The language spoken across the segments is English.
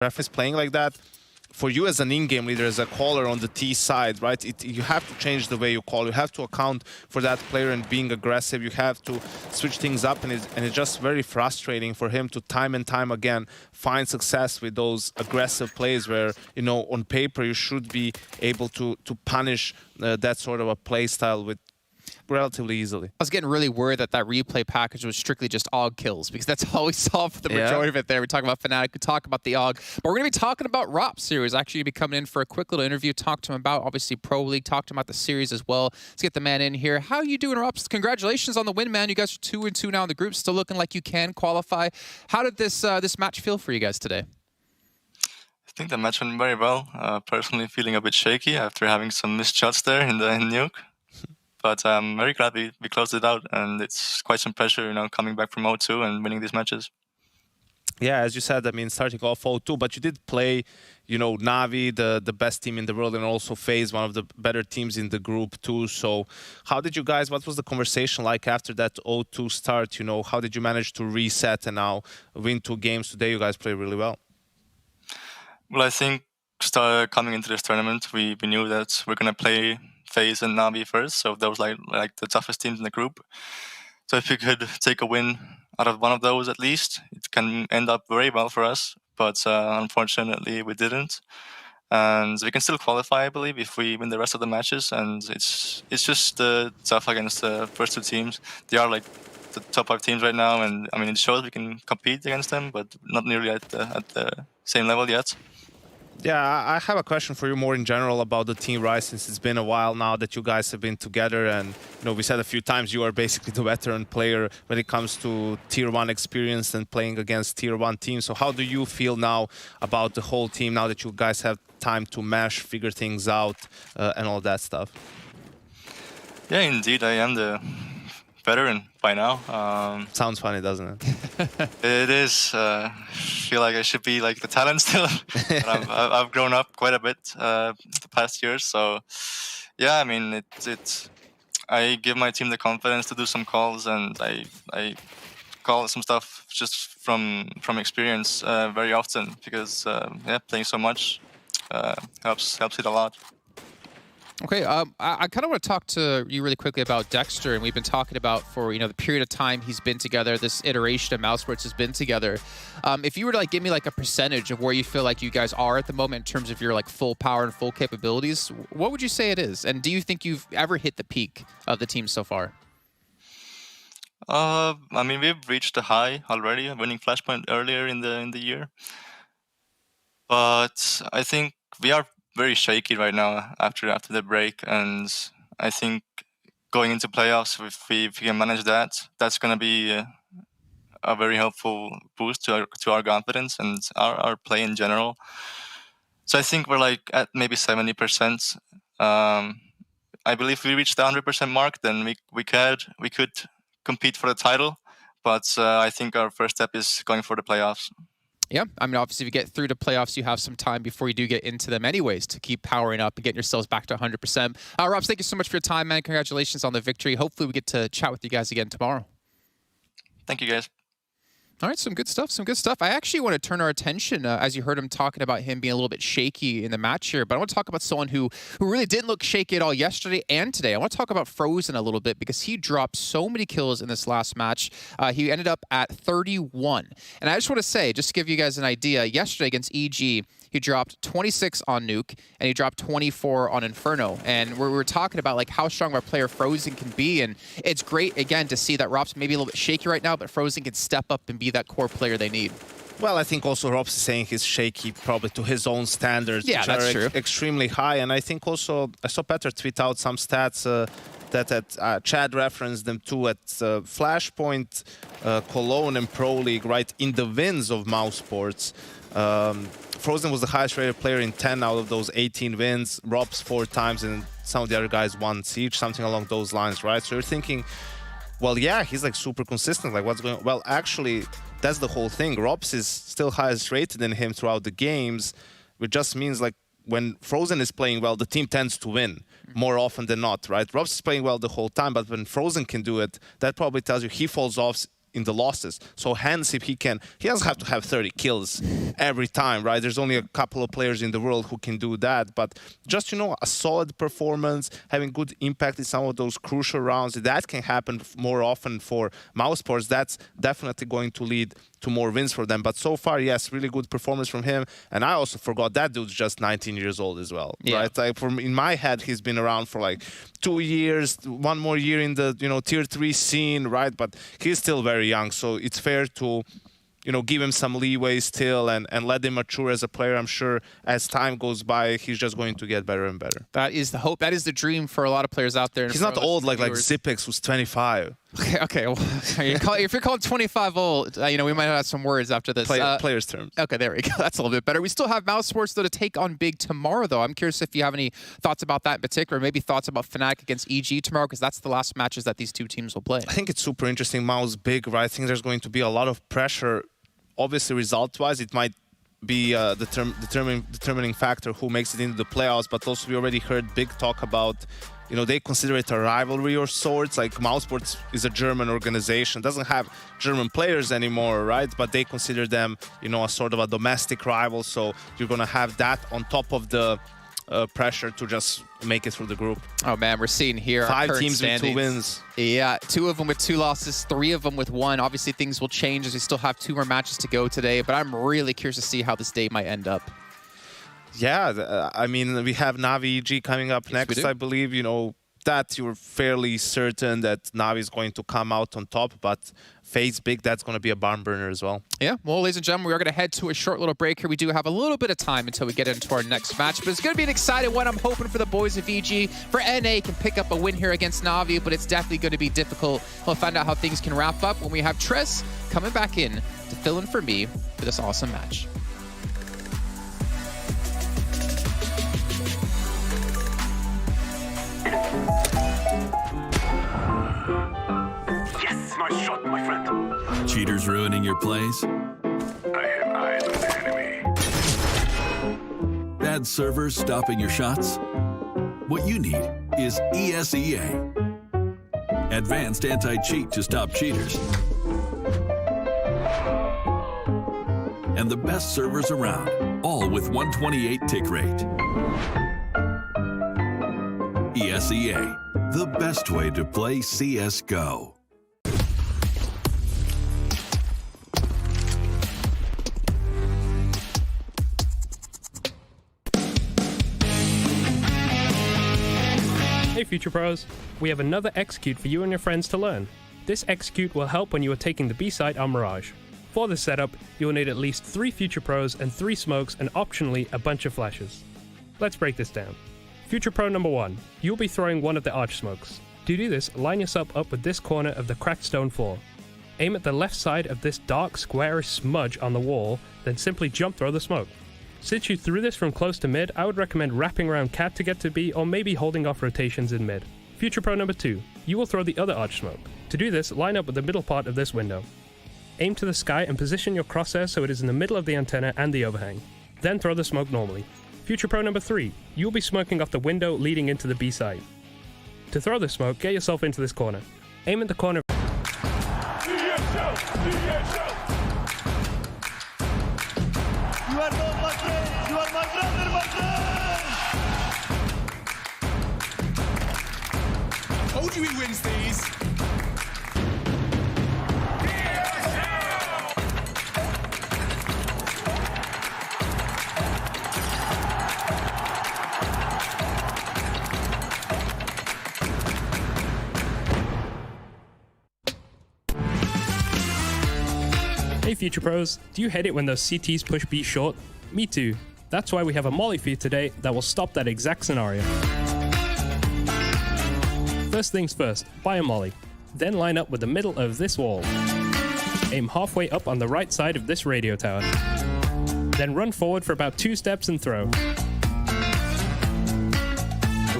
ref is playing like that, for you as an in-game leader, as a caller on the T side, right, you have to change the way you call. You have to account for that player and being aggressive. You have to switch things up, and it's just very frustrating for him to time and time again find success with those aggressive plays where, you know, on paper you should be able to punish that sort of a play style with relatively easily. I was getting really worried that replay package was strictly just AUG kills, because that's all we saw for the majority of it there. We talk about Fnatic, we talk about the AUG, but we're going to be talking about Rops here. He's actually going to be coming in for a quick little interview, talk to him about, obviously, Pro League, talk to him about the series as well. Let's get the man in here. How are you doing, Rops? Congratulations on the win, man. You guys are 2-2 now in the group, still looking like you can qualify. How did this match feel for you guys today? I think the match went very well. Personally feeling a bit shaky after having some missed shots there in nuke. But I'm very glad we closed it out, and it's quite some pressure, you know, coming back from 0-2 and winning these matches. Yeah, as you said, I mean, starting off 0-2, but you did play, you know, Navi, the best team in the world, and also FaZe, one of the better teams in the group too. So how did you guys, what was the conversation like after that 0-2 start? You know, how did you manage to reset and now win 2 games today? You guys played really well. Well, I think coming into this tournament, we knew that we're going to play FaZe and Navi first, so those like the toughest teams in the group. So if we could take a win out of one of those at least, it can end up very well for us. But unfortunately, we didn't, and we can still qualify, I believe, if we win the rest of the matches. And it's just tough against the first 2 teams. They are like the top 5 teams right now, and I mean it shows we can compete against them, but not nearly at the same level yet. Yeah, I have a question for you more in general about the team, right? Since it's been a while now that you guys have been together, and you know, we said a few times you are basically the veteran player when it comes to Tier 1 experience and playing against Tier 1 teams. So how do you feel now about the whole team now that you guys have time to mesh, figure things out, and all that stuff? Yeah, indeed, I am the veteran by now. Sounds funny, doesn't it? It is. Feel like I should be like the talent still. But I've grown up quite a bit the past years. So yeah, I mean, I give my team the confidence to do some calls, and I call some stuff just from experience very often, because yeah, playing so much helps it a lot. Okay, I kind of want to talk to you really quickly about Dexter, and we've been talking about for, you know, the period of time he's been together, this iteration of Mousesports has been together. If you were to like give me like a percentage of where you feel like you guys are at the moment in terms of your like full power and full capabilities, what would you say it is? And do you think you've ever hit the peak of the team so far? I mean, we've reached a high already, winning Flashpoint earlier in the year. But I think we are very shaky right now after the break, and I think going into playoffs, if we can manage that, that's going to be a very helpful boost to our confidence and our play in general. So I think we're like at maybe 70%. I believe if we reach the 100% mark, then we could compete for the title. But I think our first step is going for the playoffs. Yeah, I mean, obviously, if you get through to playoffs, you have some time before you do get into them anyways to keep powering up and getting yourselves back to 100%. Robs, thank you so much for your time, man. Congratulations on the victory. Hopefully, we get to chat with you guys again tomorrow. Thank you, guys. All right, some good stuff, some good stuff. I actually want to turn our attention, as you heard him talking about him being a little bit shaky in the match here, but I want to talk about someone who really didn't look shaky at all yesterday and today. I want to talk about Frozen a little bit because he dropped so many kills in this last match. He ended up at 31. And I just want to say, just to give you guys an idea, yesterday against EG, he dropped 26 on Nuke, and he dropped 24 on Inferno. And we're talking about like how strong our player Frozen can be, and it's great, again, to see that Rob's maybe a little bit shaky right now, but Frozen can step up and be that core player they need. Well, I think also Robs is saying he's shaky probably to his own standards, yeah, which that's are true. Extremely high. And I think also, I saw Petter tweet out some stats that Chad referenced them to at Flashpoint, Cologne, and Pro League, right, in the wins of Mousesports. Frozen was the highest rated player in 10 out of those 18 wins, Robs 4 times, and some of the other guys won Siege, something along those lines, right? So you're thinking, well, yeah, he's like super consistent, like what's going on? Well, actually, that's the whole thing. Robs is still highest rated than him throughout the games, which just means like when Frozen is playing well, the team tends to win more often than not, right? Robs is playing well the whole time, but when Frozen can do it, that probably tells you he falls off in the losses. So hence, if he doesn't have to have 30 kills every time, right? There's only a couple of players in the world who can do that. But just, a solid performance, having good impact in some of those crucial rounds, that can happen more often for Mousesports. That's definitely going to lead to more wins for them. But so far, yes, really good performance from him. And I also forgot that dude's just 19 years old as well, right? Like in my head, he's been around for like 2 years, one more year in the tier 3 scene, right? But he's still very young, so it's fair to give him some leeway still and let him mature as a player. I'm sure as time goes by, he's just going to get better and better. That is the hope. That is the dream for a lot of players out there. He's not old like Zipex, who's 25. Okay. Well, if you're called 25 old, we might have some words after this. Players terms. Okay, there we go. That's a little bit better. We still have Mousesports, though, to take on Big tomorrow, though. I'm curious if you have any thoughts about that in particular, maybe thoughts about Fnatic against EG tomorrow, because that's the last matches that these two teams will play. I think it's super interesting. Mouse Big, right? I think there's going to be a lot of pressure. Obviously, result-wise, it might be the determining factor who makes it into the playoffs, but also we already heard Big talk about, they consider it a rivalry of sorts. Like Mousesports is a German organization, doesn't have German players anymore, right? But they consider them, a sort of a domestic rival. So you're going to have that on top of the pressure to just make it through the group. Oh man, we're seeing here 5 teams with 2 wins. Yeah, 2 of them with 2 losses, 3 of them with 1. Obviously things will change as we still have 2 more matches to go today, but I'm really curious to see how this day might end up. Yeah, I mean, we have Navi EG coming up next, I believe. That you're fairly certain that Navi is going to come out on top, but FaZe Big, that's going to be a barn burner as well. Yeah, well, ladies and gentlemen, we are going to head to a short little break here. We do have a little bit of time until we get into our next match, but it's going to be an exciting one. I'm hoping for the boys of EG. For NA can pick up a win here against Navi, but it's definitely going to be difficult. We'll find out how things can wrap up when we have Tress coming back in to fill in for me for this awesome match. Yes, nice shot, my friend. Cheaters ruining your plays? I have eyes on the enemy. Bad servers stopping your shots? What you need is ESEA. Advanced anti-cheat to stop cheaters. And the best servers around, all with 128 tick rate. ESEA, the best way to play CSGO. Hey Future Pros, we have another execute for you and your friends to learn. This execute will help when you are taking the B site on Mirage. For this setup, you will need at least 3 Future Pros and 3 smokes and optionally a bunch of flashes. Let's break this down. Future Pro number 1, you'll be throwing one of the arch smokes. To do this, line yourself up with this corner of the cracked stone floor. Aim at the left side of this dark squarish smudge on the wall, then simply jump throw the smoke. Since you threw this from close to mid, I would recommend wrapping around cat to get to B or maybe holding off rotations in mid. Future Pro number 2, you will throw the other arch smoke. To do this, line up with the middle part of this window. Aim to the sky and position your crosshair so it is in the middle of the antenna and the overhang. Then throw the smoke normally. Future Pro number 3, you will be smoking off the window leading into the B side. To throw the smoke, get yourself into this corner. Aim at the corner. You are not my friend, you are my brother, my friend! I told you he wins these. Hey Future Pros, do you hate it when those CTs push B short? Me too. That's why we have a molly for you today that will stop that exact scenario. First things first, buy a molly. Then line up with the middle of this wall. Aim halfway up on the right side of this radio tower. Then run forward for about 2 steps and throw.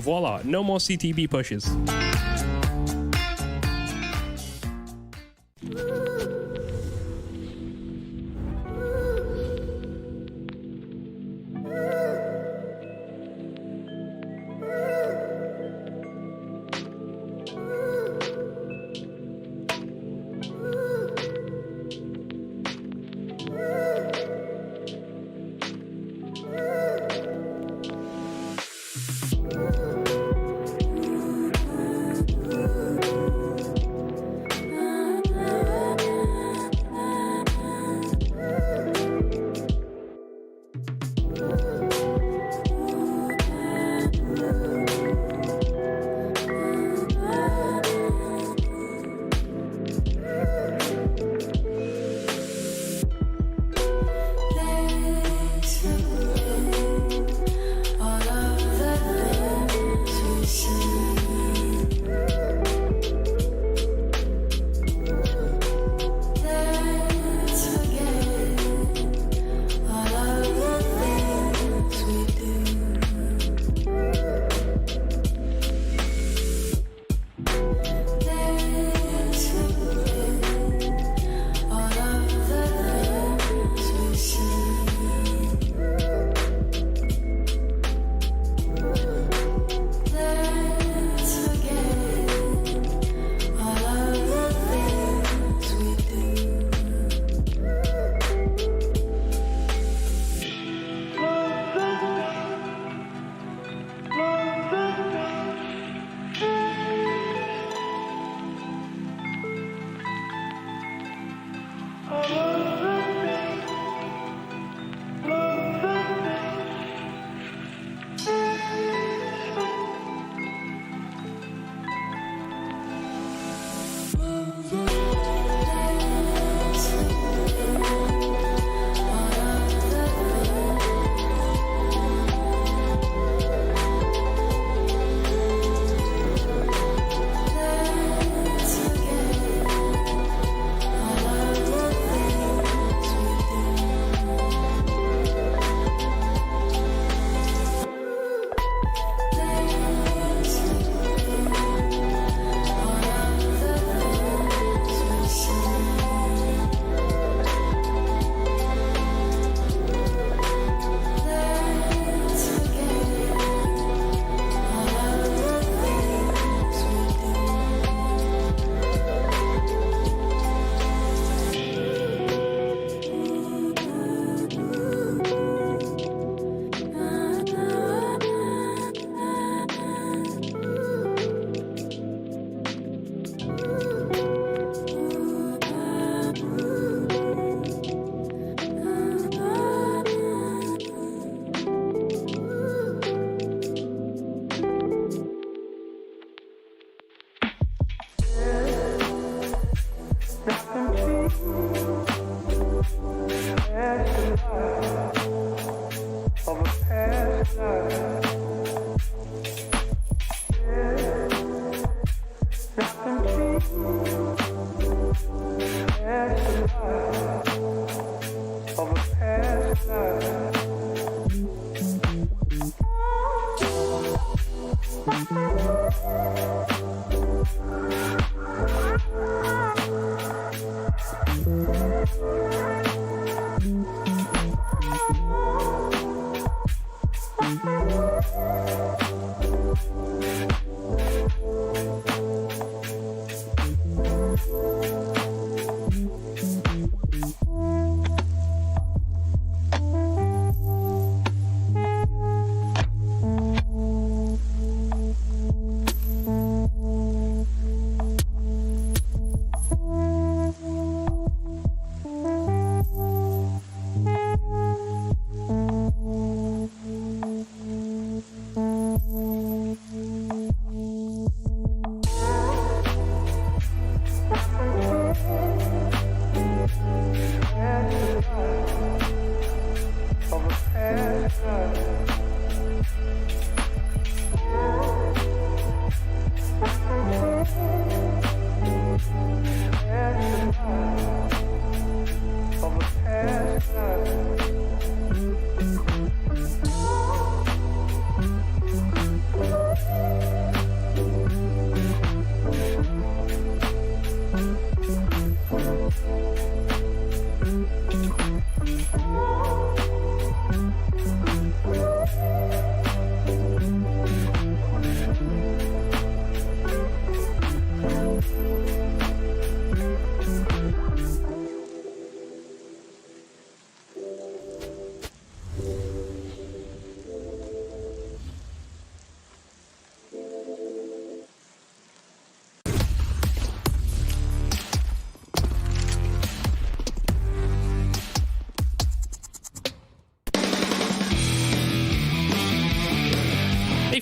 Voila, no more CTB pushes.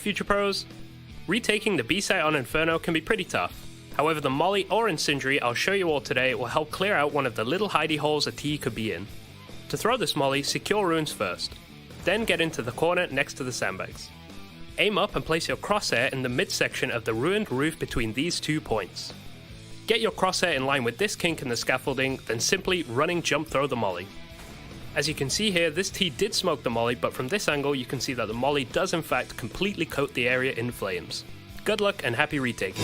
Future Pros. Retaking the B site on Inferno can be pretty tough. However, the Molly or Incendiary I'll show you all today will help clear out one of the little hidey holes a T could be in. To throw this Molly, secure runes first. Then get into the corner next to the sandbags. Aim up and place your crosshair in the midsection of the ruined roof between these 2 points. Get your crosshair in line with this kink in the scaffolding, then simply running jump throw the Molly. As you can see here, this T did smoke the Molly, but from this angle you can see that the Molly does in fact completely coat the area in flames. Good luck and happy retaking.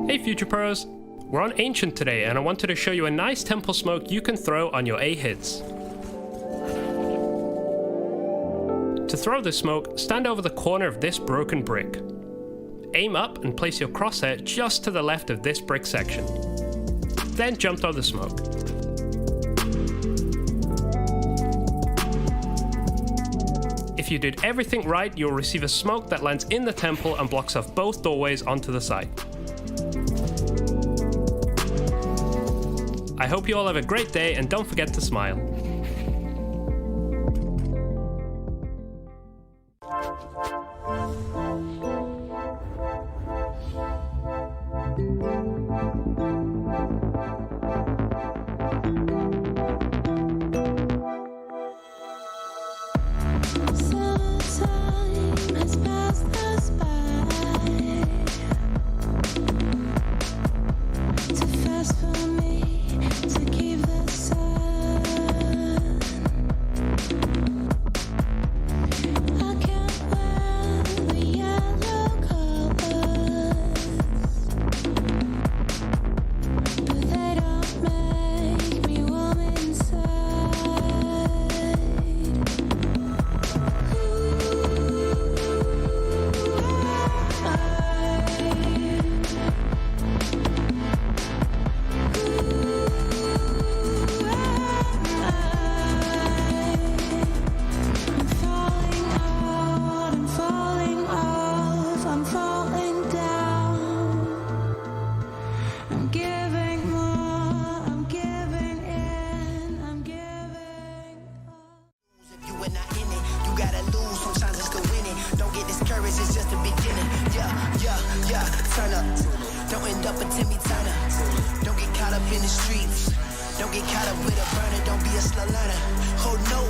Hey Future Pros! We're on Ancient today and I wanted to show you a nice temple smoke you can throw on your A hits. To throw this smoke, stand over the corner of this broken brick. Aim up and place your crosshair just to the left of this brick section. Then jump throw the smoke. If you did everything right, you'll receive a smoke that lands in the temple and blocks off both doorways onto the site. I hope you all have a great day and don't forget to smile. Turn up, don't end up a Timmy Turner. Don't get caught up in the streets. Don't get caught up with a burner. Don't be a slow learner. Oh no,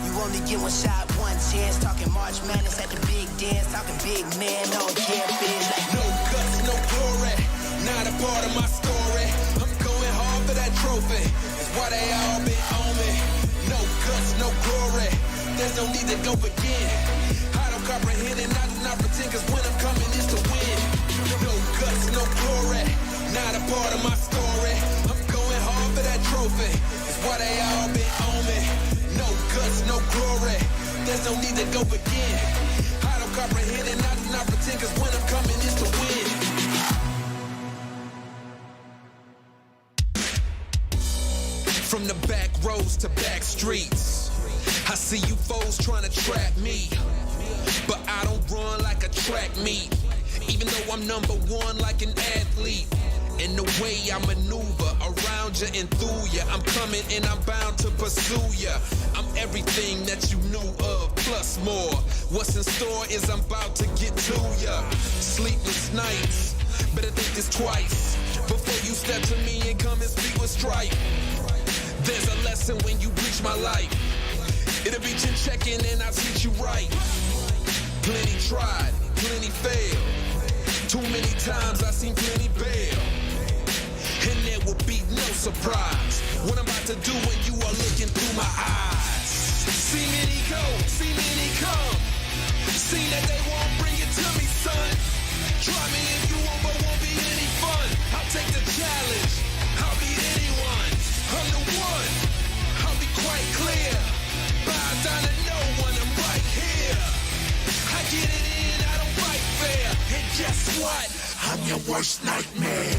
you only get one shot, one chance. Talking March Madness at the big dance. Talking big man on campus. Like no guts, no glory. Not a part of my story. I'm going hard for that trophy. That's why they all been on me. No guts, no glory. There's no need to go again. I don't comprehend and I do not pretend, cause when I'm coming it's to win. No guts, no glory, not a part of my story. I'm going hard for that trophy, that's why they all been on me. No guts, no glory, there's no need to go again. I don't comprehend and I do not pretend, cause when I'm coming it's to win. From the back roads to back streets, I see you foes trying to trap me, but I don't run like a track meet. Even though I'm number one like an athlete, and the way I maneuver around you and through you, I'm coming and I'm bound to pursue you. I'm everything that you knew of, plus more. What's in store is I'm about to get to you. Sleepless nights, better think this twice before you step to me and come and speak with strife. There's a lesson when you reach my life. It'll be chin-checking and I'll teach you right. Plenty tried, plenty failed. Too many times I've seen plenty bail. And there will be no surprise what I'm about to do when you are looking through my eyes. See many go, see many come. See that they won't bring it to me, son. Try me if you want, but won't be any fun. I'll take the challenge, I'll beat anyone. I'm the one, I'll be quite clear. Bow down to no one, I'm right here. I get it in, I don't fight fair. And guess what? I'm your worst nightmare.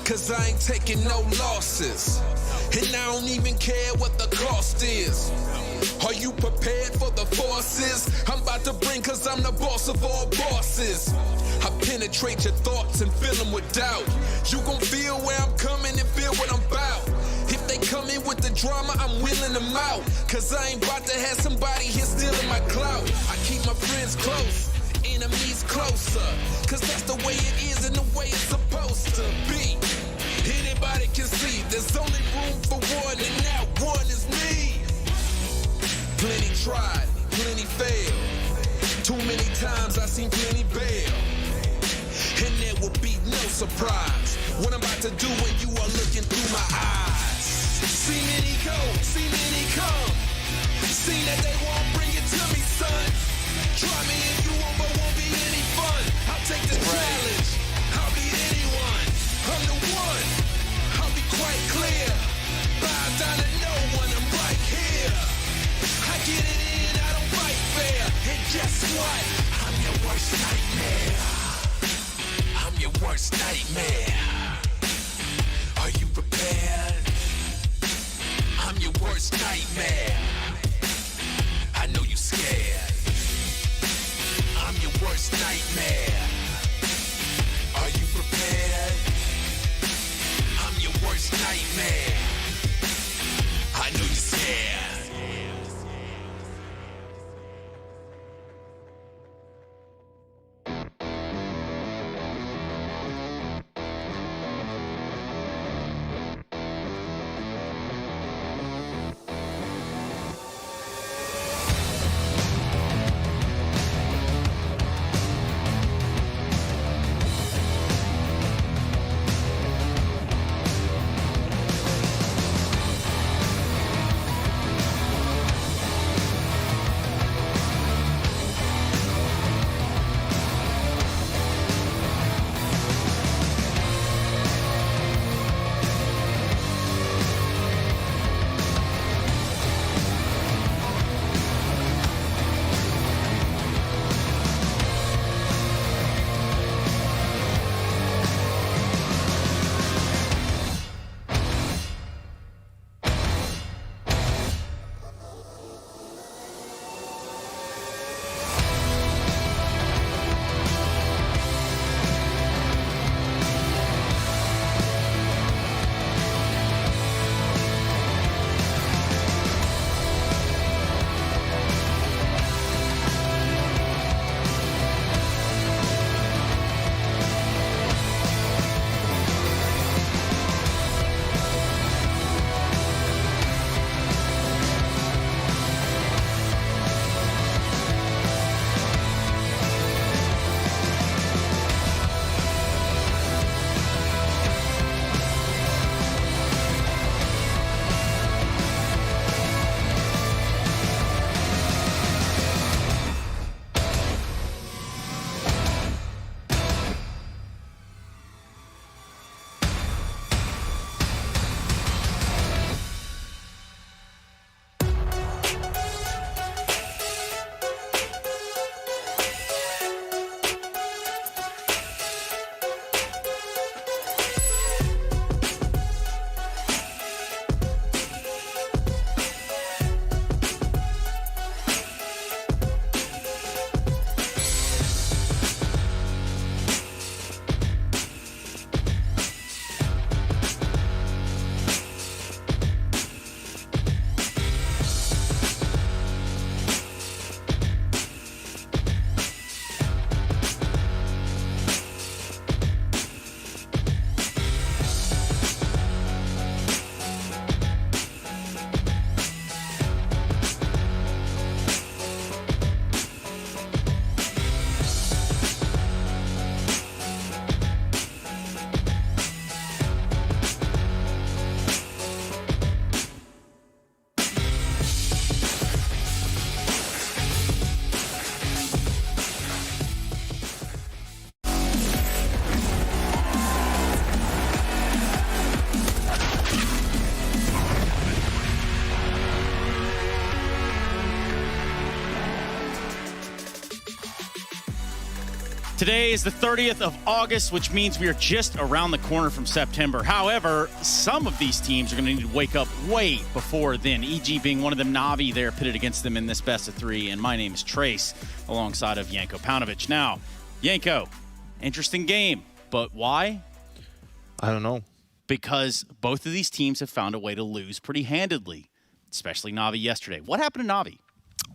Cause I ain't taking no losses. And I don't even care what the cost is. Are you prepared for the forces I'm about to bring? Cause I'm the boss of all bosses. I penetrate your thoughts and fill them with doubt. You gon' feel where I'm coming and feel what I'm about. If they come in with the drama, I'm wheeling them out. Cause I ain't about to have somebody here stealing my clout. I keep my friends close, enemies closer. Cause that's the way it is and the way it's supposed to be. Anybody can see there's only room for one, and that one is me. Plenty tried, plenty failed. Too many times I've seen plenty bail. And there will be no surprise what I'm about to do when you are looking through my eyes. See many go, see many come. See that they won't bring it to me, son. Try me if you want, but won't be any fun. I'll take the challenge, I'll beat anyone. nightmare. Are you prepared? I'm your worst nightmare. I know you scared. I'm your worst nightmare. Are you prepared? I'm your worst nightmare. I know you're scared. Today is the 30th of August, which means we are just around the corner from September. However, some of these teams are going to need to wake up way before then, e.g. being one of them, Navi. They're pitted against them in this best of three, and my name is Trace, alongside of Janko Paunovic. Now, Janko, interesting game, but why? I don't know. Because both of these teams have found a way to lose pretty handedly, especially Navi yesterday. What happened to Navi?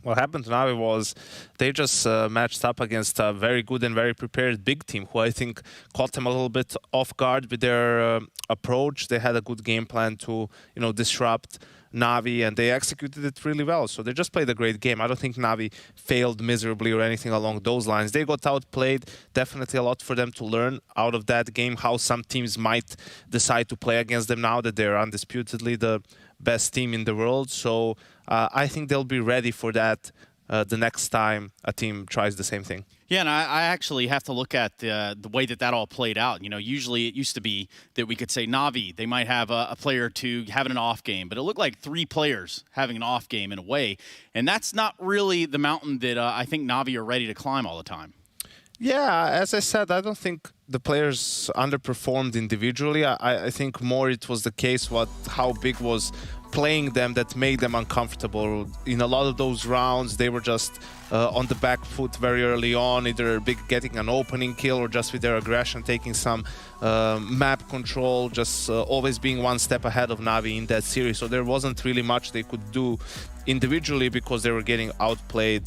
What happened to Navi was they just matched up against a very good and very prepared big team who I think caught them a little bit off guard with their approach. They had a good game plan to, disrupt Navi, and they executed it really well. So they just played a great game. I don't think Navi failed miserably or anything along those lines. They got outplayed. Definitely a lot for them to learn out of that game, how some teams might decide to play against them now that they're undisputedly the best team in the world. So I think they'll be ready for that the next time a team tries the same thing. Yeah, and I actually have to look at the way that all played out. Usually it used to be that we could say Navi, they might have a player or two having an off game, but it looked like 3 players having an off game in a way, and that's not really the mountain that I think Navi are ready to climb all the time. Yeah, as I said, I don't think the players underperformed individually. I think more it was the case how big was playing them that made them uncomfortable. In a lot of those rounds, they were just on the back foot very early on, either getting an opening kill or just with their aggression taking some map control, just always being one step ahead of Navi in that series. So there wasn't really much they could do individually because they were getting outplayed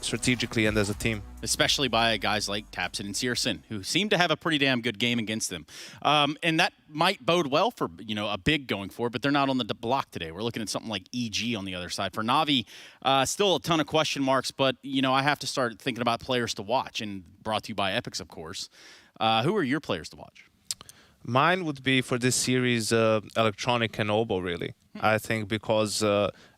strategically and as a team. Especially by guys like Tapson and Searson, who seem to have a pretty damn good game against them. And that might bode well for, a big going forward, but they're not on the block today. We're looking at something like EG on the other side. For Navi, still a ton of question marks, but, I have to start thinking about players to watch, and brought to you by Epics, of course. Who are your players to watch? Mine would be for this series Electronic and Obo, really. I think because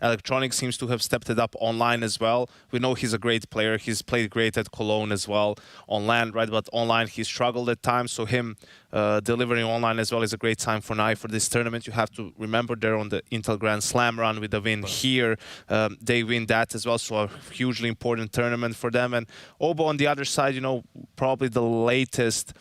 Electronic seems to have stepped it up online as well. We know he's a great player. He's played great at Cologne as well on land, right? But online he struggled at times. So him delivering online as well is a great sign for Nai for this tournament. You have to remember they're on the Intel Grand Slam run with a win here. They win that as well. So a hugely important tournament for them. And Obo on the other side, probably the latest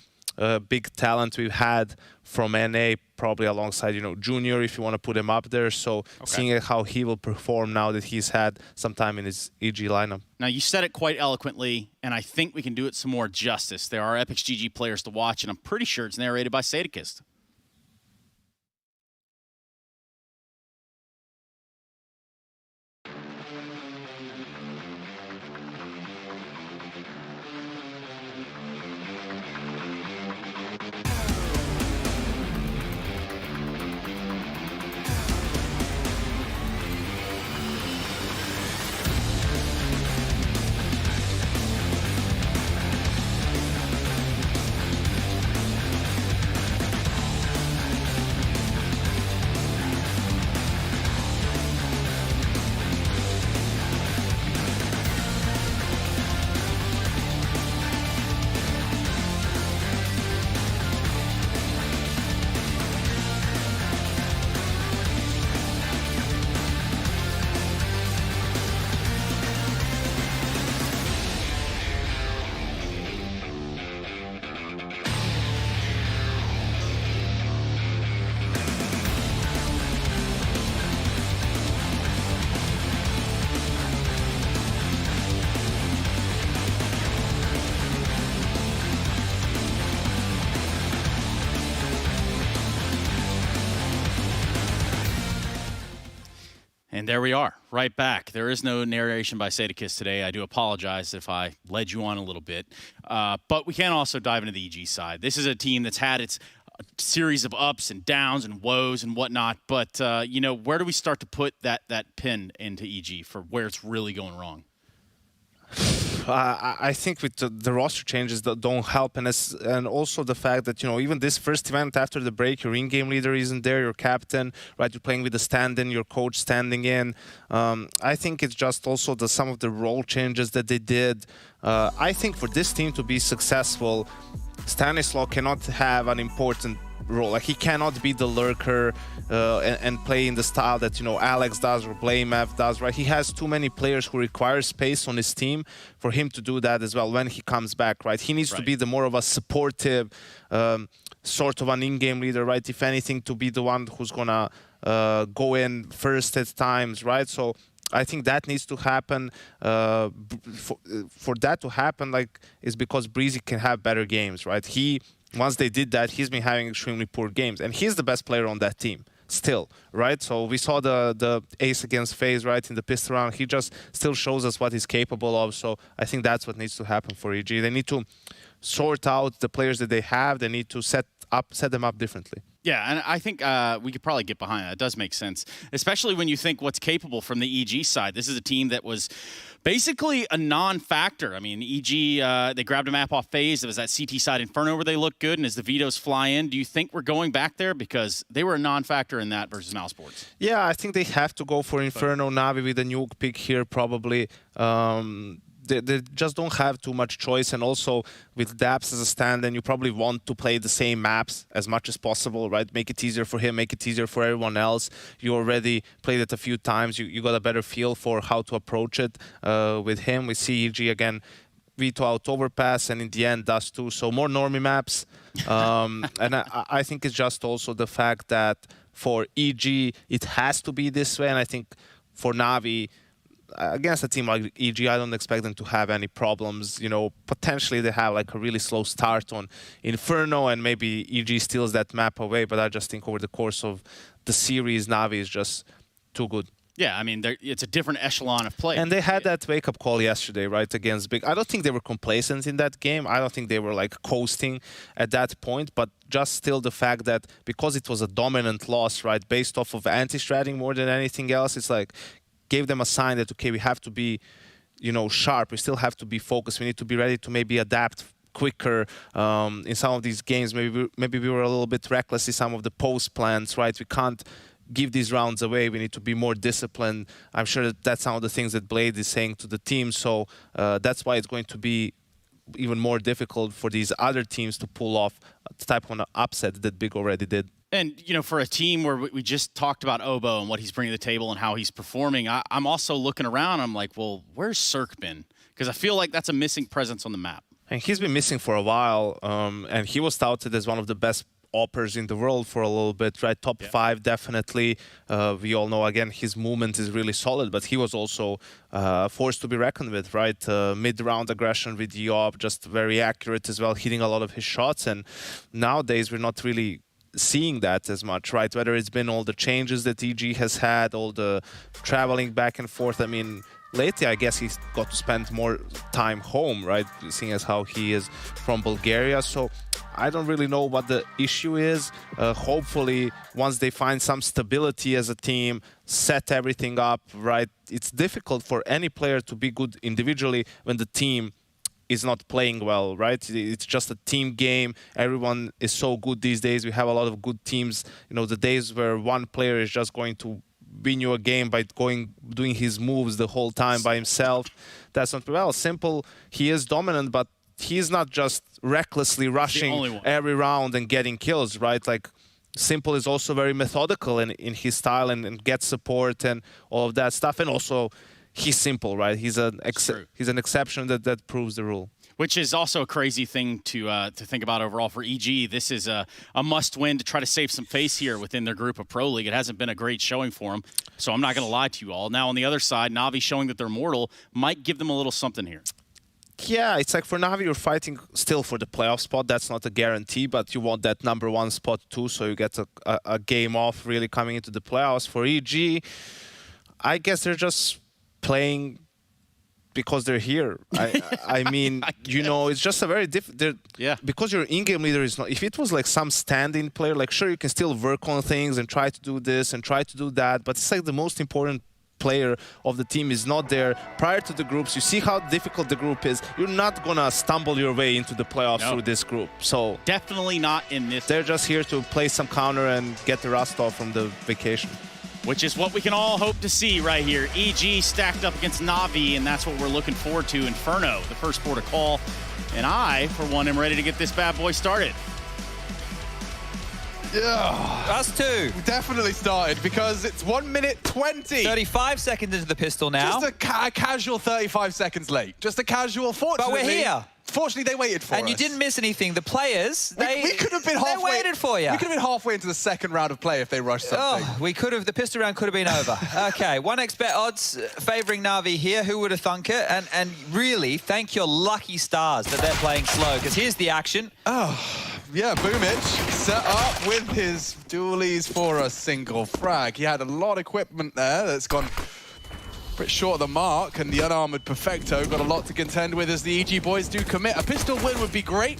big talent we've had from NA, probably alongside, Junior, if you want to put him up there. So seeing how he will perform now that he's had some time in his EG lineup. Now, you said it quite eloquently, and I think we can do it some more justice. There are Epic's GG players to watch, and I'm pretty sure it's narrated by Sadikist. And there we are, right back. There is no narration by Sadikist today. I do apologize if I led you on a little bit. But we can also dive into the EG side. This is a team that's had its series of ups and downs and woes and whatnot. But, where do we start to put that pin into EG for where it's really going wrong? I think with the roster changes that don't help, and also the fact that even this first event after the break, your in-game leader isn't there, your captain, right? You're playing with a stand-in, your coach standing in. I think it's just also some of the role changes that they did. I think for this team to be successful, Stanislaw cannot have an important role. Like, he cannot be the lurker and play in the style that Alex does or Blamev does, right? He has too many players who require space on his team for him to do that as well when he comes back, right? He needs to be the more of a supportive sort of an in-game leader, right? If anything, to be the one who's gonna go in first at times, right? So I think that needs to happen. For that to happen, is because Breezy can have better games, right? Once they did that, he's been having extremely poor games, and he's the best player on that team still, right? So we saw the ace against FaZe, right, in the pistol round. He just still shows us what he's capable of. So I think that's what needs to happen for EG. They need to sort out the players that they have. They need to set them up differently. Yeah, and I think we could probably get behind that. It does make sense, especially when you think what's capable from the EG side. This is a team that was basically a non-factor. I mean, EG, they grabbed a map off FaZe. It was that CT side Inferno where they looked good, and as the Vitos fly in, do you think we're going back there? Because they were a non-factor in that versus Mousesports. Yeah, I think they have to go for Inferno. Navi with a nuke pick here probably. They just don't have too much choice, and also with Daps as a stand-in, you probably want to play the same maps as much as possible, right? Make it easier for him, make it easier for everyone else. You already played it a few times. You got a better feel for how to approach it with him. We see EG again veto out overpass, and in the end does too. So more normie maps. And I think it's just also the fact that for EG, it has to be this way. And I think for Navi, against a team like EG, I don't expect them to have any problems. You know, potentially they have like a really slow start on Inferno, and maybe EG steals that map away. But I just think over the course of the series, Navi is just too good. Yeah, I mean, it's a different echelon of play. And they had that wake-up call yesterday, right, against Big. I don't think they were complacent in that game. I don't think they were, like, coasting at that point. But just still the fact that because it was a dominant loss, right, based off of anti-stratting more than anything else, it's like gave them a sign that, okay, we have to be, you know, sharp. We still have to be focused. We need to be ready to maybe adapt quicker in some of these games. Maybe we were a little bit reckless in some of the post plans, right? We can't give these rounds away. We need to be more disciplined. I'm sure that's some of the things that Blade is saying to the team. So that's why it's going to be even more difficult for these other teams to pull off the type of upset that Big already did. And, you know, for a team where we just talked about Obo and what he's bringing to the table and how he's performing, I'm also looking around. I'm like, well, where's Cirque been? Because I feel like that's a missing presence on the map. And he's been missing for a while. And he was touted as one of the best oppers in the world for a little bit, right? Top 5, definitely. We all know, again, his movement is really solid, but he was also forced to be reckoned with, right? Mid-round aggression with the op, just very accurate as well, hitting a lot of his shots. And nowadays, we're not really seeing that as much, right? Whether it's been all the changes that EG has had, all the traveling back and forth. I mean, lately, I guess he's got to spend more time home, right? Seeing as how he is from Bulgaria. So I don't really know what the issue is. Hopefully, once they find some stability as a team, set everything up, right? It's difficult for any player to be good individually when the team is not playing well, right? It's just a team game. Everyone is so good these days. We have a lot of good teams. You know, the days where one player is just going to win you a game by doing his moves the whole time by himself. That's not well. Simple, he is dominant, but he's not just recklessly rushing every round and getting kills, right? Like, Simple is also very methodical in his style and gets support and all of that stuff. And also, he's Simple, right? He's an exception that proves the rule. Which is also a crazy thing to think about overall for EG. This is a must-win to try to save some face here within their group of Pro League. It hasn't been a great showing for them, so I'm not going to lie to you all. Now, on the other side, Navi showing that they're mortal might give them a little something here. Yeah, it's like for Navi, you're fighting still for the playoff spot. That's not a guarantee, but you want that #1 spot too, so you get a game off really coming into the playoffs. For EG, I guess they're just playing because they're here. I mean, you know, it's just a very different. Yeah. Because your in-game leader is not. If it was like some stand-in player, like sure you can still work on things and try to do this and try to do that, but it's like the most important player of the team is not there prior to the groups. You see how difficult the group is. You're not gonna stumble your way into the playoffs through this group. So definitely not in this. They're just here to play some counter and get the rust off from the vacation. Which is what we can all hope to see right here. EG stacked up against Navi, and that's what we're looking forward to. Inferno, the first port of call. And I, for one, am ready to get this bad boy started. Yeah. Us too. We definitely started because it's 1 minute 20. 35 seconds into the pistol now. Just a casual 35 seconds late. Just a casual, fortunately. But we're here. Fortunately, they waited for us. And you didn't miss anything. The players, we could have been halfway. They waited for you. We could have been halfway into the second round of play if they rushed something. Oh, we could have. The pistol round could have been over. Okay, 1xBet odds favouring Navi here. Who would have thunk it? And really, thank your lucky stars that they're playing slow, because here's the action. Oh, yeah, Boomich set up with his dualies for a single frag. He had a lot of equipment there that's gone a bit short of the mark, and the unarmored Perfecto got a lot to contend with as the EG boys do commit. A pistol win would be great.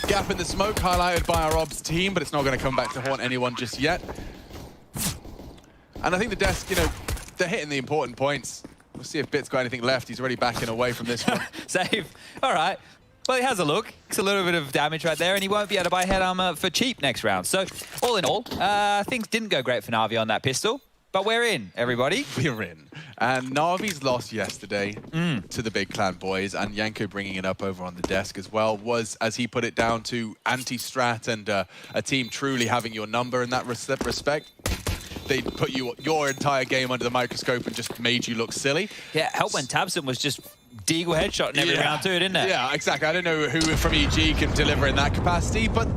Gap in the smoke highlighted by our Obs team, but it's not going to come back to haunt anyone just yet. And I think the desk, you know, they're hitting the important points. We'll see if Bit's got anything left. He's already backing away from this one. Save. All right. Well, he has a look. It's a little bit of damage right there, and he won't be able to buy head armor for cheap next round. So, all in all, things didn't go great for Navi on that pistol. But we're in, everybody. We're in. And Navi's loss yesterday to the Big Clan boys, and Yanko bringing it up over on the desk as well, was, as he put it, down to anti-strat and a team truly having your number in that respect. They put your entire game under the microscope and just made you look silly. Yeah, help when Tabson was just Deagle headshot in every round too, didn't it? Yeah, exactly. I don't know who from EG can deliver in that capacity, but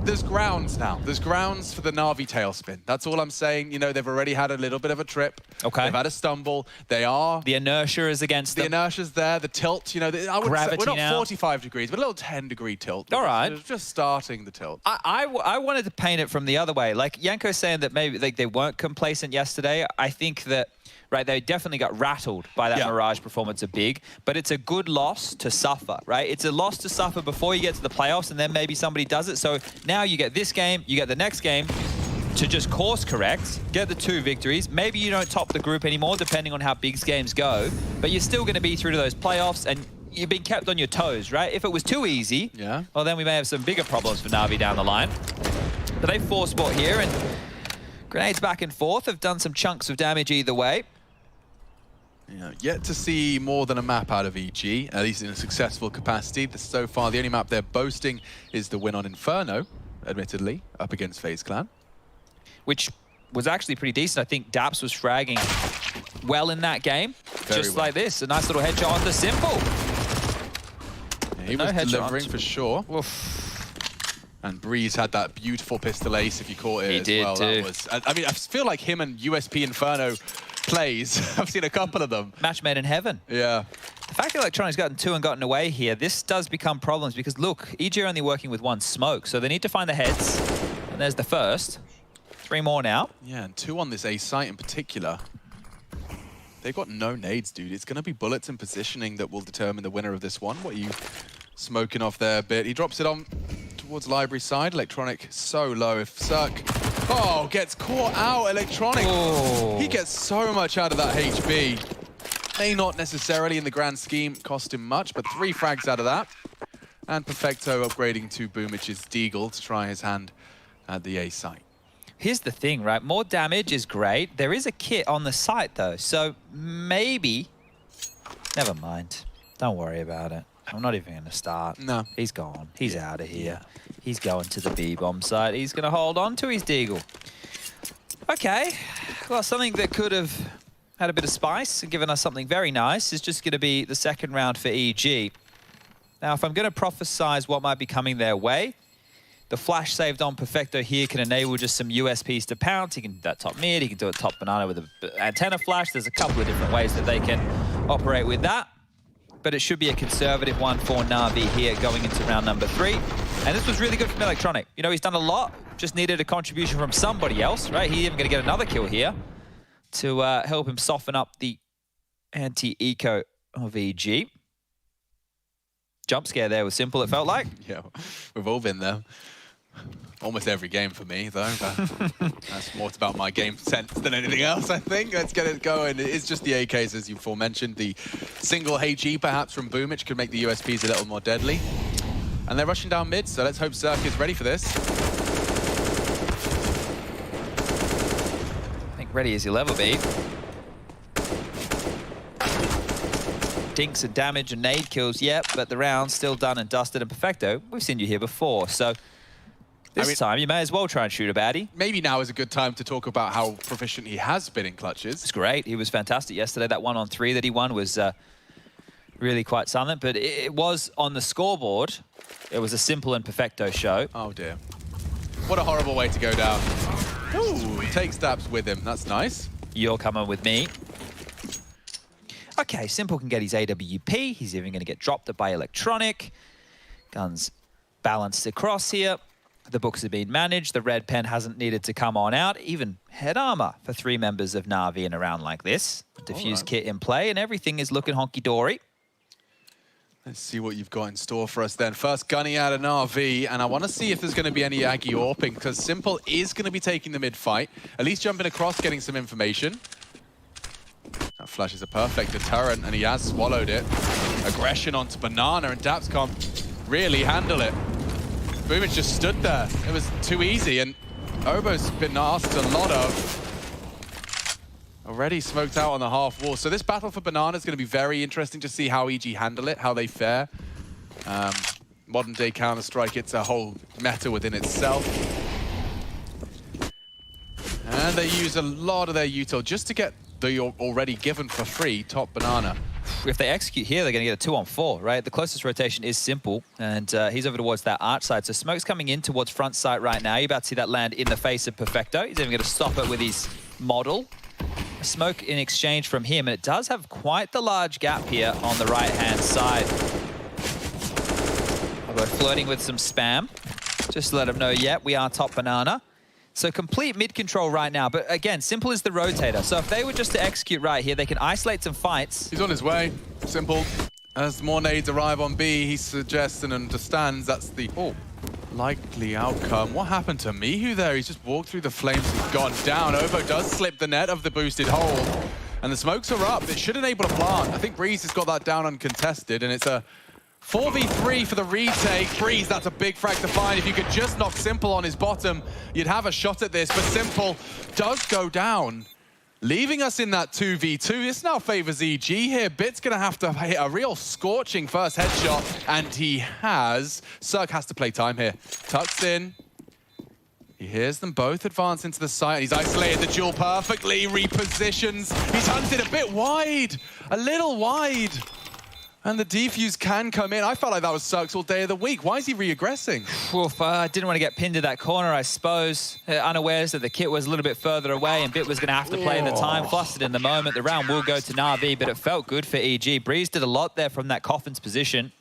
there's grounds now. There's grounds for the Navi tailspin. That's all I'm saying. You know, they've already had a little bit of a trip. Okay. They've had a stumble. They are... The inertia is against them. The inertia's there. The tilt, you know, I would Gravity say we're not now. 45 degrees, but a little 10-degree tilt. All right. It's just starting the tilt. I wanted to paint it from the other way. Like Yanko's saying that maybe like they weren't complacent yesterday. I think that, right, they definitely got rattled by that Mirage performance of Big, but it's a good loss to suffer, right? It's a loss to suffer before you get to the playoffs, and then maybe somebody does it. So now you get this game, you get the next game to just course correct, get the 2 victories. Maybe you don't top the group anymore, depending on how Big's games go, but you're still going to be through to those playoffs, and you've been kept on your toes, right? If it was too easy, well, then we may have some bigger problems for Navi down the line. But they force spot here, and grenades back and forth have done some chunks of damage either way. Yeah, yet to see more than a map out of EG, at least in a successful capacity. So far, the only map they're boasting is the win on Inferno, admittedly, up against FaZe Clan. Which was actually pretty decent. I think Daps was fragging well in that game. Just like this, a nice little headshot on the Simple. Yeah, he was delivering for sure. And Breeze had that beautiful pistol ace, if you caught it he as did well. Too. That was, I mean, I feel like him and USP Inferno plays. I've seen a couple of them. Match made in heaven. Yeah. The fact that Electronic's gotten 2 and gotten away here, this does become problems because, look, EG are only working with 1 smoke, so they need to find the heads. And there's the first. 3 more now. Yeah, and 2 on this A site in particular. They've got no nades, dude. It's going to be bullets and positioning that will determine the winner of this one. What are you smoking off there a bit? He drops it on towards library side. Electronic so low. If Cirque, gets caught out. Electronic, he gets so much out of that HB. May not necessarily in the grand scheme cost him much, but 3 frags out of that. And Perfecto upgrading to Boomich's Deagle to try his hand at the A site. Here's the thing, right? More damage is great. There is a kit on the site, though, so maybe... Never mind. Don't worry about it. I'm not even going to start. No. He's gone. He's out of here. He's going to the B-bomb site. He's going to hold on to his Deagle. Okay. Well, something that could have had a bit of spice and given us something very nice is just going to be the second round for EG. Now, if I'm going to prophesize what might be coming their way, the flash saved on Perfecto here can enable just some USPs to pounce. He can do that top mid, he can do it top banana with an antenna flash. There's a couple of different ways that they can operate with that. But it should be a conservative one for Navi here going into round number 3. And this was really good from Electronic. You know, he's done a lot, just needed a contribution from somebody else, right? He's even going to get another kill here to help him soften up the anti-eco of EG. Jump scare there was simple, it felt like. Yeah, we've all been there. Almost every game for me, though. That's more about my game sense than anything else, I think. Let's get it going. It is just the AKs, as you aforementioned. The single HE, perhaps, from Boomich could make the USPs a little more deadly. And they're rushing down mid, so let's hope Cirque is ready for this. I think ready as he'll ever be. Dinks and damage and nade kills, yep, but the round's still done and dusted. And Perfecto, we've seen you here before, so this time you may as well try and shoot a baddie. Maybe now is a good time to talk about how proficient he has been in clutches. It's great. He was fantastic yesterday. That 1-on-3 that he won was really quite silent, but it was on the scoreboard. It was a simple and Perfecto show. Oh, dear. What a horrible way to go down. Ooh, takes Daps with him. That's nice. You're coming with me. Okay, Simple can get his AWP. He's even going to get dropped by Electronic. Guns balanced across here. The books have been managed. The red pen hasn't needed to come on out. Even head armor for 3 members of Navi in a round like this. Diffuse kit in play, and everything is looking honky-dory. Let's see what you've got in store for us then. First gunny out of Navi, and I want to see if there's going to be any Aggie AWPing, because Simple is going to be taking the mid-fight. At least jumping across, getting some information. That flash is a perfect deterrent, and he has swallowed it. Aggression onto Banana, and Daps can't really handle it. Boomich just stood there. It was too easy, and Obo's been asked a lot of. Already smoked out on the half wall. So this battle for Banana is going to be very interesting to see how EG handle it, how they fare. Modern day Counter-Strike, it's a whole meta within itself. And they use a lot of their util just to get the already given for free top Banana. if they execute here, they're going to get a 2-on-4, right? The closest rotation is Simple, and he's over towards that arch side. So Smoke's coming in towards front site right now. You're about to see that land in the face of Perfecto. He's even going to stop it with his model. Smoke in exchange from him, and it does have quite the large gap here on the right-hand side. We're flirting with some spam. Just to let him know, yeah, we are top banana. So complete mid-control right now. But again, Simple is the rotator. So if they were just to execute right here, they can isolate some fights. He's on his way. Simple. As more nades arrive on B, he suggests and understands that's the likely outcome. What happened to Mihu there? He's just walked through the flames and gone down. Ovo does slip the net of the boosted hold. And the smokes are up. It should enable a plant. I think Breeze has got that down uncontested, and it's a 4v3 for the retake. Breeze, that's a big frag to find. If you could just knock Simple on his bottom, you'd have a shot at this. But Simple does go down, leaving us in that 2v2. This now favors EG here. Bit's going to have to hit a real scorching first headshot, and he has. Cirque has to play time here. Tucks in. He hears them both advance into the site. He's isolated the duel perfectly, repositions. He's hunted a bit wide, a little wide. And the defuse can come in. I felt like that was Cirque's all day of the week. Why is he re-aggressing? Oof, didn't want to get pinned to that corner, I suppose. Unawares that the kit was a little bit further away and Bit was going to have to play the time. Flustered in the moment. The round will go to Navi, but it felt good for EG. Breeze did a lot there from that Coffin's position.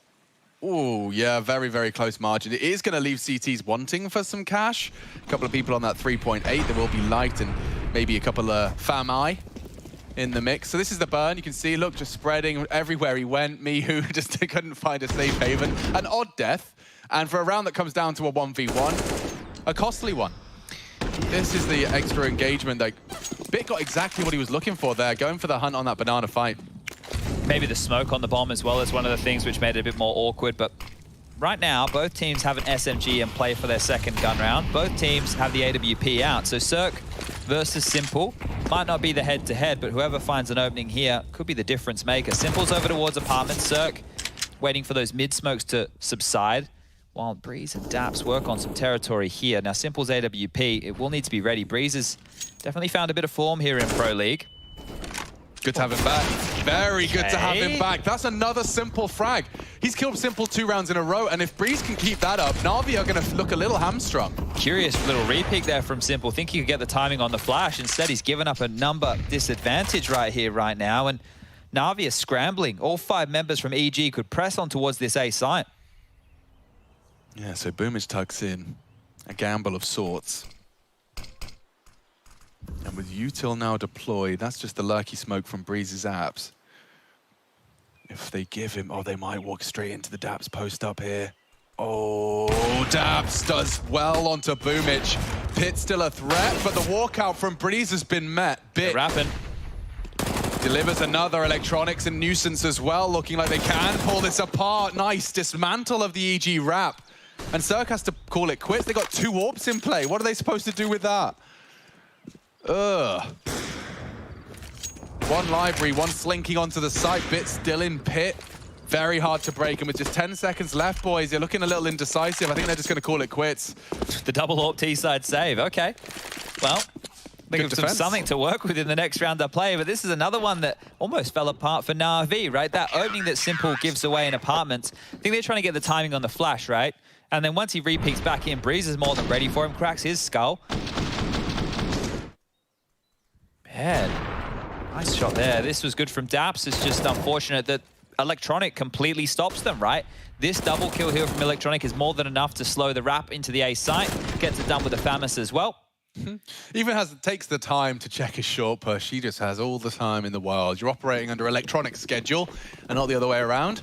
Oh, yeah, very, very close margin. It is going to leave CTs wanting for some cash. A couple of people on that 3.8. There will be Light and maybe a couple of Fam-I in the mix. So this is the burn. You can see, look, just spreading everywhere he went. Mihu just couldn't find a safe haven. An odd death. And for a round that comes down to a 1v1, a costly one. This is the extra engagement. Like, Bit got exactly what he was looking for there, going for the hunt on that banana fight. Maybe the smoke on the bomb as well is one of the things which made it a bit more awkward, but right now, both teams have an SMG in play for their second gun round. Both teams have the AWP out, so Cirque versus Simple might not be the head-to-head, but whoever finds an opening here could be the difference maker. Simple's over towards apartment. Cirque waiting for those mid-smokes to subside, while Breeze and Daps work on some territory here. Now, Simple's AWP, it will need to be ready. Breeze has definitely found a bit of form here in Pro League. Good to have him back. Very good to have him back. That's another Simple frag. He's killed Simple 2 rounds in a row, and if Breeze can keep that up, Navi are going to look a little hamstrung. Curious little re-peek there from Simple. Think he could get the timing on the flash. Instead, he's given up a number disadvantage right here, right now, and Navi is scrambling. All 5 members from EG could press on towards this A site. Yeah, so Boomage tucks in. A gamble of sorts. And with Util now deployed, that's just the lurky smoke from Breeze's apps. If they give him, oh, they might walk straight into the Daps post up here. Oh, Daps does well onto Boomage. Pit's still a threat, but the walkout from Breeze has been met. Bit rapping. Delivers another electronics and nuisance as well, looking like they can pull this apart. Nice dismantle of the EG wrap. And Cirque has to call it quits. They got 2 warps in play. What are they supposed to do with that? Ugh. One library, one slinking onto the site. Bit still in pit. Very hard to break. And with just 10 seconds left, boys, they're looking a little indecisive. I think they're just going to call it quits. The double AWP T-side save. Okay. Well, think of something to work with in the next round they play. But this is another one that almost fell apart for Navi, right? That opening that Simple gives away in apartments. I think they're trying to get the timing on the flash, right? And then once he re-peeks back in, Breeze is more than ready for him. Cracks his skull. Man, nice shot there. This was good from Daps. It's just unfortunate that Electronic completely stops them, right? This double kill here from Electronic is more than enough to slow the wrap into the A site. Gets it done with the Famus as well. Even takes the time to check his short push. He just has all the time in the world. You're operating under Electronic schedule and not the other way around.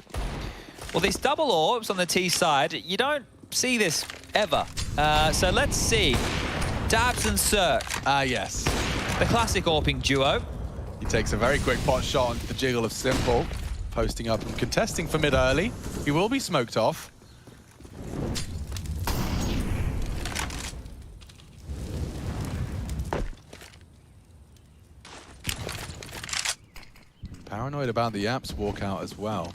Well, these double orbs on the T side, you don't see this ever. So let's see. Dabs and Cirque. Yes. The classic AWPing duo. He takes a very quick pot shot onto the jiggle of Simple. Posting up and contesting for mid early. He will be smoked off. Paranoid about the apps walkout as well.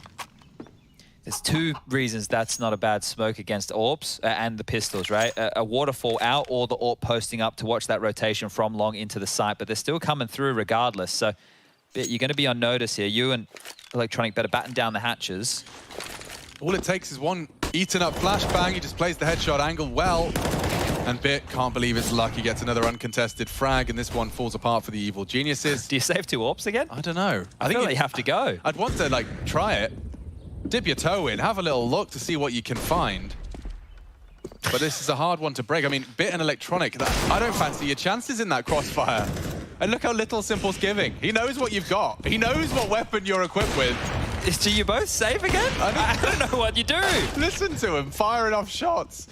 There's 2 reasons that's not a bad smoke against AWPs and the pistols, right? A waterfall out or the AWP posting up to watch that rotation from long into the site, but they're still coming through regardless. So you're going to be on notice here. You and Electronic better batten down the hatches. All it takes is one eaten up flashbang. He just plays the headshot angle well. And Bit can't believe his luck. He gets another uncontested frag, and this one falls apart for the Evil Geniuses. Do you save 2 AWPs again? I don't know. I think you have to go. I'd want to like try it. Dip your toe in, have a little look to see what you can find. But this is a hard one to break. I mean, Bit and Electronic, I don't fancy your chances in that crossfire. And look how little Simple's giving. He knows what you've got. He knows what weapon you're equipped with. Do you both save again? I don't know what you do. Listen to him, firing off shots.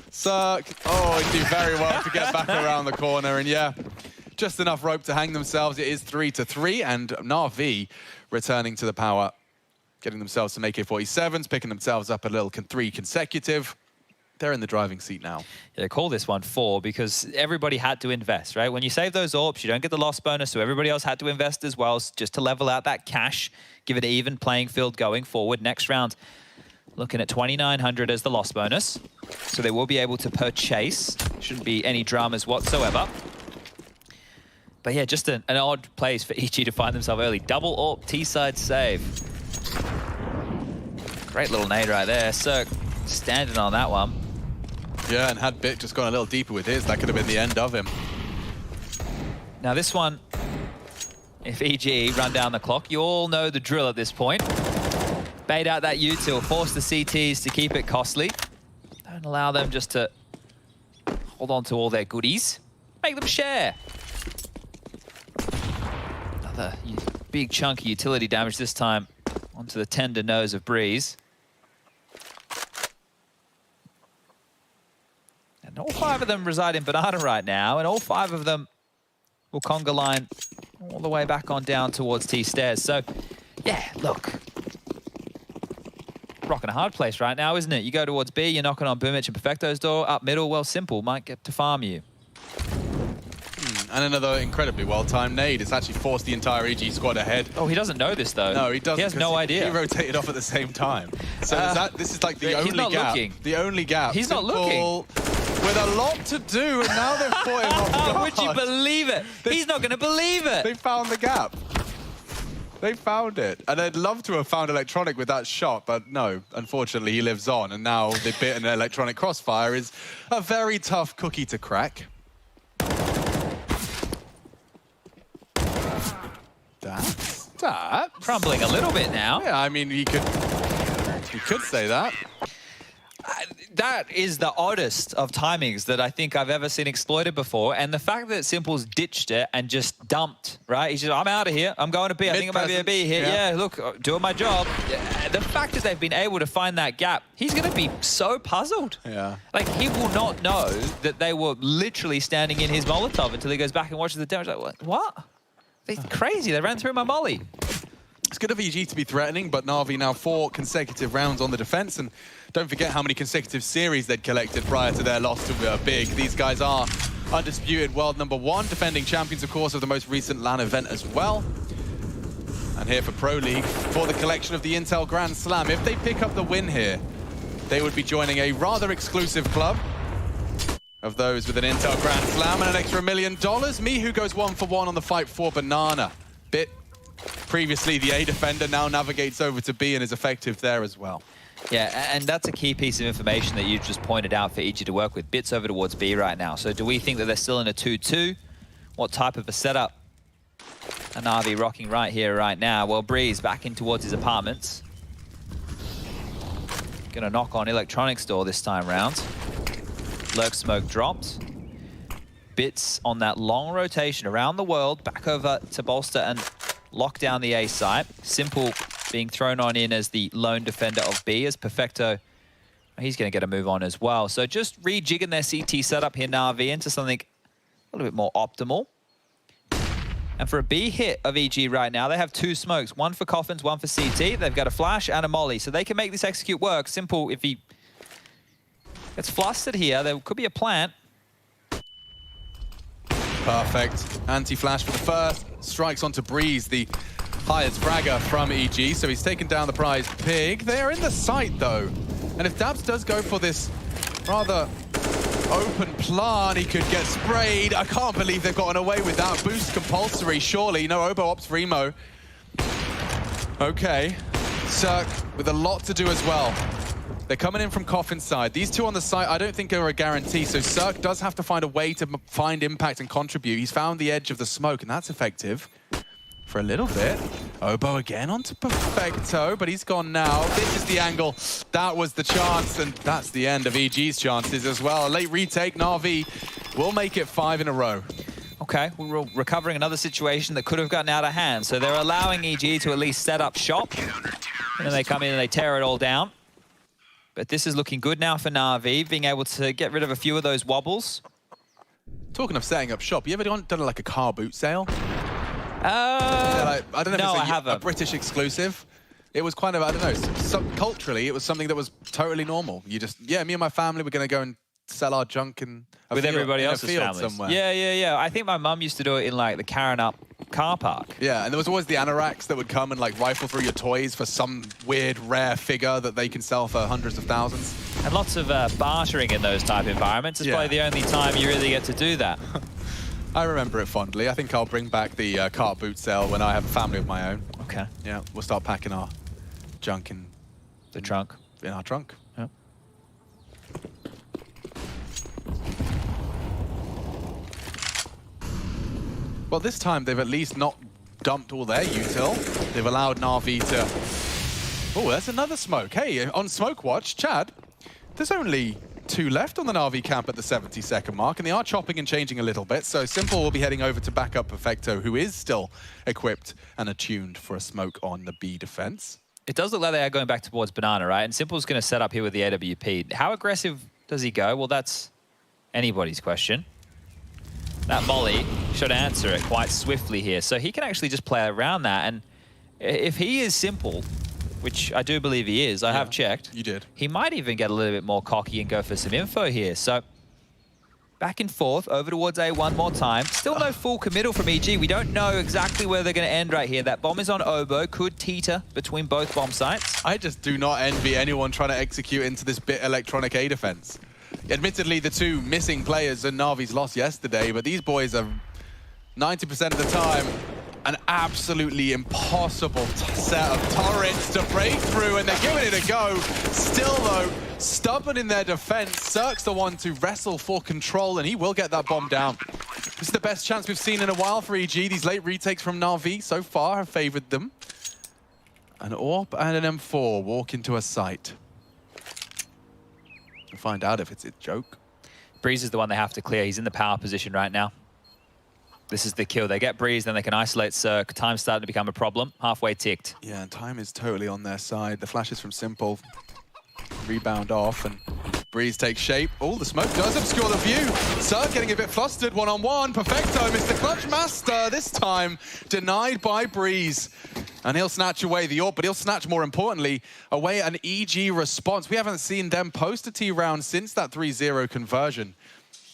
Suck. Oh, he did very well to get back around the corner. And yeah, just enough rope to hang themselves. It is 3-3, and Navi returning to the power, getting themselves some AK-47s, picking themselves up a little 3 consecutive. They're in the driving seat now. Yeah, call this one 4 because everybody had to invest, right? When you save those AWPs, you don't get the loss bonus, so everybody else had to invest as well, just to level out that cash, give it an even playing field going forward. Next round, looking at 2,900 as the loss bonus. So they will be able to purchase. Shouldn't be any dramas whatsoever. But yeah, just an odd place for EG to find themselves early. Double AWP, T-side save. Great little nade right there. Cirque standing on that one. Yeah, and had Bit just gone a little deeper with his, that could have been the end of him. Now this one, if EG run down the clock, you all know the drill at this point. Bait out that util, force the CTs to keep it costly. Don't allow them just to hold on to all their goodies. Make them share. Another big chunk of utility damage this time onto the tender nose of Breeze. And all 5 of them reside in Banana right now, and all 5 of them will conga line all the way back on down towards T-stairs. So, yeah, look. Rocking a hard place right now, isn't it? You go towards B, you're knocking on Boomich and Perfecto's door. Up middle, well, Simple might get to farm you. And another incredibly well-timed nade. It's actually forced the entire EG squad ahead. Oh, he doesn't know this, though. No, he doesn't. He has no idea. He rotated off at the same time. So this is like the only he's not gap. Looking. The only gap. He's not looking. With a lot to do, and now they've fought him off guard. Would you believe it? He's not going to believe it. They found the gap. They found it. And I'd love to have found Electronic with that shot, but no, unfortunately he lives on. And now the Bit and Electronic crossfire is a very tough cookie to crack. That crumbling a little bit now. Yeah, I mean, you could say that. That is the oddest of timings that I think I've ever seen exploited before. And the fact that Simple's ditched it and just dumped, right? He's just, I'm out of here. I'm going to B. I think I'm going to be a B here. Yeah, look, doing my job. The fact that they've been able to find that gap, he's going to be so puzzled. Yeah. Like, he will not know that they were literally standing in his Molotov until he goes back and watches the demo. He's like, what? They're crazy. They ran through my molly. It's good of EG to be threatening, but Na'Vi now 4 consecutive rounds on the defense. And don't forget how many consecutive series they'd collected prior to their loss to Big. These guys are undisputed world #1, defending champions, of course, of the most recent LAN event as well. And here for Pro League, for the collection of the Intel Grand Slam. If they pick up the win here, they would be joining a rather exclusive club of those with an Intel Grand Slam and an extra $1 million. Mihu goes 1 for 1 on the fight for Banana. Bit, previously the A defender, now navigates over to B and is effective there as well. Yeah, and that's a key piece of information that you just pointed out for EG to work with. Bit's over towards B right now. So do we think that they're still in a 2-2? What type of a setup? A Na'Vi rocking right here, right now. Well, Breeze back in towards his apartments. Gonna knock on Electronics door this time round. Lurk smoke dropped. Bits on that long rotation around the world, back over to bolster and lock down the A site. Simple being thrown on in as the lone defender of B, as Perfecto, he's going to get a move on as well. So just rejigging their CT setup here, Na'Vi, into something a little bit more optimal. And for a B hit of EG right now, they have 2 smokes, 1 for Coffins, 1 for CT. They've got a flash and a molly, so they can make this execute work. Simple, if he gets flustered here, there could be a plant. Perfect. Anti-flash for the first. Strikes onto Breeze, the highest fragger from EG, so he's taken down the prize pig. They are in the site, though. And if Dabs does go for this rather open plan, he could get sprayed. I can't believe they've gotten away with that. Boost compulsory, surely. No, Obo opts for Emo. Okay. Cirque with a lot to do as well. They're coming in from Coffin side. These two on the side, I don't think are a guarantee. So Cirque does have to find a way to find impact and contribute. He's found the edge of the smoke, and that's effective for a little bit. Oboe again onto Perfecto, but he's gone now. This is the angle. That was the chance, and that's the end of EG's chances as well. A late retake. Navi will make it 5 in a row. Okay, we're recovering another situation that could have gotten out of hand. So they're allowing EG to at least set up shop. And then they come in and they tear it all down. But this is looking good now for Navi, being able to get rid of a few of those wobbles. Talking of setting up shop, you ever done like a car boot sale? I don't know no, if I it's haven't. a British exclusive. It was kind of, I don't know, culturally, it was something that was totally normal. You just, yeah, me and my family were going to go and sell our junk in a with field, everybody in else's a field families. somewhere. Yeah. I think my mum used to do it in like the Karen Up car park. Yeah, and there was always the anoraks that would come and like rifle through your toys for some weird rare figure that they can sell for hundreds of thousands. And lots of bartering in those type environments. It's probably the only time you really get to do that. I remember it fondly. I think I'll bring back the cart boot sale when I have a family of my own. Okay. Yeah, we'll start packing our junk in the trunk. In our trunk. Yeah. Well, this time they've at least not dumped all their util. They've allowed Navi to... Oh, there's another smoke. Hey, on Smoke Watch, Chad, there's only 2 left on the Navi camp at the 70-second mark, and they are chopping and changing a little bit. So Simple will be heading over to back up Perfecto, who is still equipped and attuned for a smoke on the B defense. It does look like they are going back towards Banana, right? And Simple's going to set up here with the AWP. How aggressive does he go? Well, that's anybody's question. That volley should answer it quite swiftly here. So he can actually just play around that. And if he is Simple, which I do believe he is, I have checked. You did. He might even get a little bit more cocky and go for some info here. So back and forth, over towards A one more time. Still no full committal from EG. We don't know exactly where they're going to end right here. That bomb is on Oboe, could teeter between both bomb sites. I just do not envy anyone trying to execute into this bit electronic A defense. Admittedly, the 2 missing players and Navi's lost yesterday, but these boys are 90% of the time an absolutely impossible set of turrets to break through, and they're giving it a go. Still, though, stubborn in their defense. Cirque's the one to wrestle for control, and he will get that bomb down. This is the best chance we've seen in a while for EG. These late retakes from Navi so far have favored them. An AWP and an M4 walk into a site. We'll find out if it's a joke. Breeze is the one they have to clear. He's in the power position right now. This is the kill. They get Breeze, then they can isolate Cirque. Time's starting to become a problem. Halfway ticked. Yeah, and time is totally on their side. The flashes from Simple rebound off, and Breeze takes shape. Oh, the smoke does obscure the view. Cirque getting a bit flustered, one-on-one. Perfecto, Mr. Clutch Master, this time denied by Breeze. And he'll snatch away the AWP, but he'll snatch, more importantly, away an EG response. We haven't seen them post a T round since that 3-0 conversion.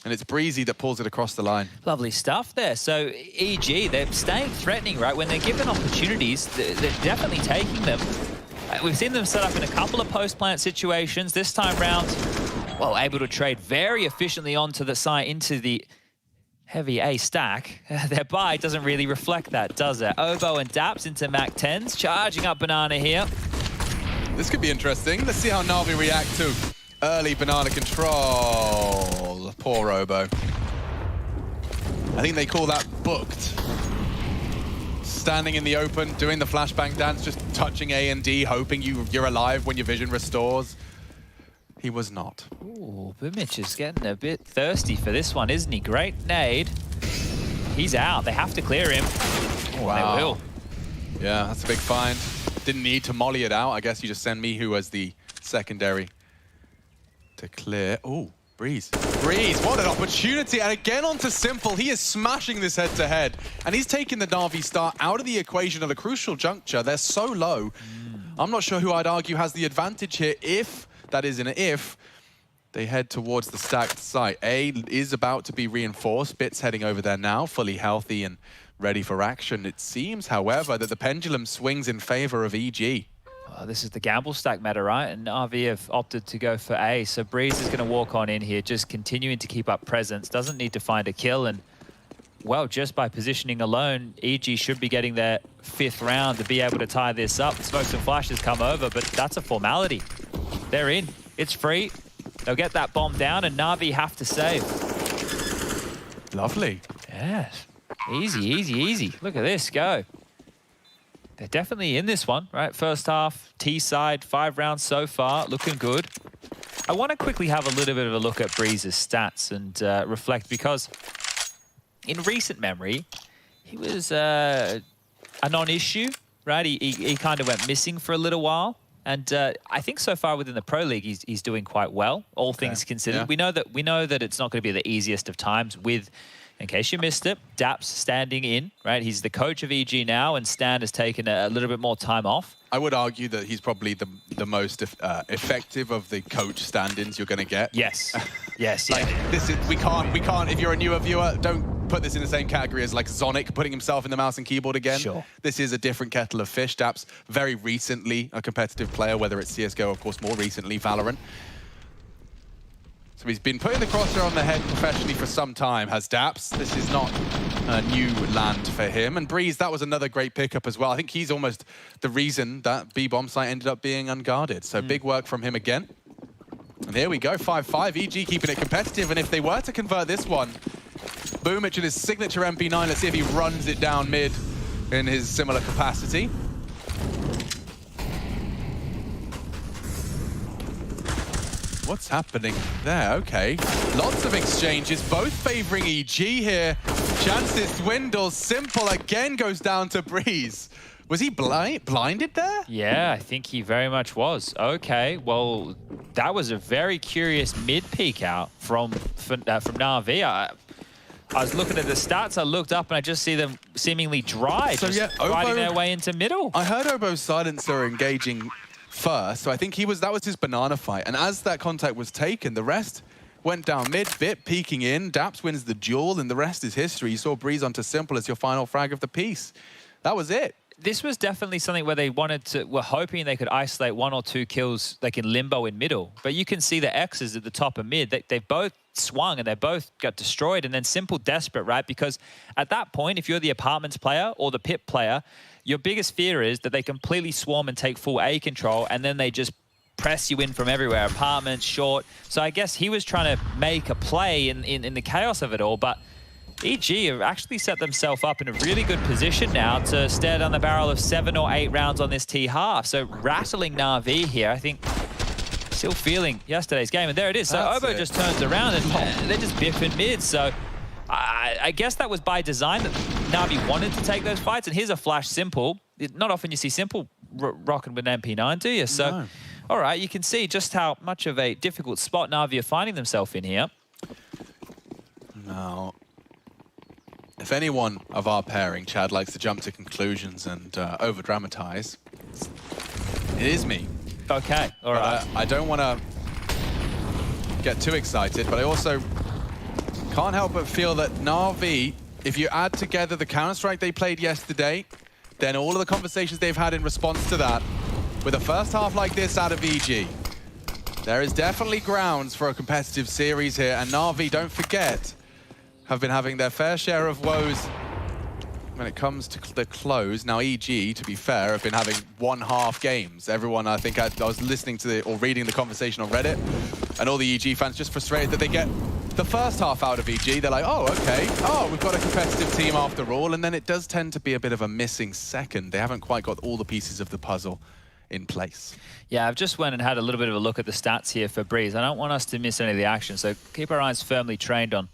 And it's Breezy that pulls it across the line. Lovely stuff there. So EG, they're staying threatening, right? When they're given opportunities, they're definitely taking them. We've seen them set up in a couple of post-plant situations. This time round, well, able to trade very efficiently onto the site into the heavy A stack. Their buy doesn't really reflect that, does it? Oboe and Daps into Mac 10s, charging up Banana here. This could be interesting. Let's see how Navi react to early Banana control. Poor Oboe. I think they call that booked. Standing in the open, doing the flashbang dance, just touching A and D, hoping you're alive when your vision restores. He was not. Ooh, Bimich is getting a bit thirsty for this one, isn't he? Great nade. He's out. They have to clear him. Oh, wow. They will. Yeah, that's a big find. Didn't need to molly it out. I guess you just send me who as the secondary to clear. Oh, Breeze. Breeze, what an opportunity. And again onto Simple. He is smashing this head-to-head. And he's taking the Navi start out of the equation at a crucial juncture. They're so low. I'm not sure who I'd argue has the advantage here if, that is in an if, they head towards the stacked site. A is about to be reinforced. Bit's heading over there now, fully healthy and ready for action. It seems, however, that the pendulum swings in favor of EG. This is the gamble stack meta, right? And RV have opted to go for A. So Breeze is going to walk on in here, just continuing to keep up presence. Doesn't need to find a kill. And well, just by positioning alone, EG should be getting their 5th round to be able to tie this up. Smokes and Flashes come over, but that's a formality. They're in. It's free. They'll get that bomb down, and Navi have to save. Lovely. Yes. Easy, easy, easy. Look at this, go. They're definitely in this one, right? First half, T side, 5 rounds so far, looking good. I want to quickly have a little bit of a look at Breeze's stats and reflect, because in recent memory, he was a non-issue, right? He kind of went missing for a little while. And I think so far within the Pro League, he's doing quite well, all things considered. Yeah. We know that it's not going to be the easiest of times with, in case you missed it, Daps standing in, right? He's the coach of EG now, and Stan has taken a little bit more time off. I would argue that he's probably the most effective of the coach stand-ins you're going to get. Yes. Yes. Like, this is, we can't, if you're a newer viewer, don't put this in the same category as like Zonic putting himself in the mouse and keyboard again. Sure. This is a different kettle of fish. Daps, very recently a competitive player, whether it's CSGO, of course, more recently, Valorant. So he's been putting the crosshair on the head professionally for some time, has Daps. This is not a new land for him. And Breeze, that was another great pickup as well. I think he's almost the reason that B-bomb site ended up being unguarded. So big work from him again. And here we go, 5-5. EG keeping it competitive. And if they were to convert this one, Boomich in his signature MP9. Let's see if he runs it down mid in his similar capacity. What's happening there? Okay. Lots of exchanges, both favoring EG here. Chances dwindle. Simple again goes down to Breeze. Was he blinded there? Yeah, I think he very much was. Okay, well, that was a very curious mid-peek out from Navi. I was looking at the stats, I looked up, and I just see them seemingly dry, so just riding their way into middle. I heard Obo's silencer engaging first, so I think that was his banana fight. And as that contact was taken, the rest went down mid, bit peeking in. Daps wins the duel, and the rest is history. You saw Breeze onto Simple as your final frag of the piece. That was it. This was definitely something where they were hoping they could isolate 1 or 2 kills like in limbo in middle. But you can see the X's at the top of mid. They've both swung and they both got destroyed. And then Simple desperate, right? Because at that point, if you're the Apartments player or the Pip player, your biggest fear is that they completely swarm and take full A control, and then they just press you in from everywhere. Apartments, short. So I guess he was trying to make a play in the chaos of it all. But EG have actually set themselves up in a really good position now to stare down the barrel of 7 or 8 rounds on this T half. So rattling Navi here, I think, still feeling yesterday's game. And there it is. So Obo just turns around and they're just biffing mid. So I guess that was by design that Navi wanted to take those fights. And here's a flash Simple. Not often you see Simple rocking with an MP9, do you? So, no. All right, you can see just how much of a difficult spot Navi are finding themselves in here. Now, if anyone of our pairing, Chad, likes to jump to conclusions and over-dramatize, it is me. Okay, all right. I don't want to get too excited, but I also can't help but feel that Navi, if you add together the Counter-Strike they played yesterday, then all of the conversations they've had in response to that, with a first half like this out of EG, there is definitely grounds for a competitive series here. And Navi, don't forget, have been having their fair share of woes when it comes to the close. Now, EG, to be fair, have been having 1/2 games. Everyone, I think I was listening to or reading the conversation on Reddit, and all the EG fans just frustrated that they get the first half out of EG. They're like, oh, okay. Oh, we've got a competitive team after all. And then it does tend to be a bit of a missing second. They haven't quite got all the pieces of the puzzle in place. Yeah, I've just went and had a little bit of a look at the stats here for Breeze. I don't want us to miss any of the action, so keep our eyes firmly trained on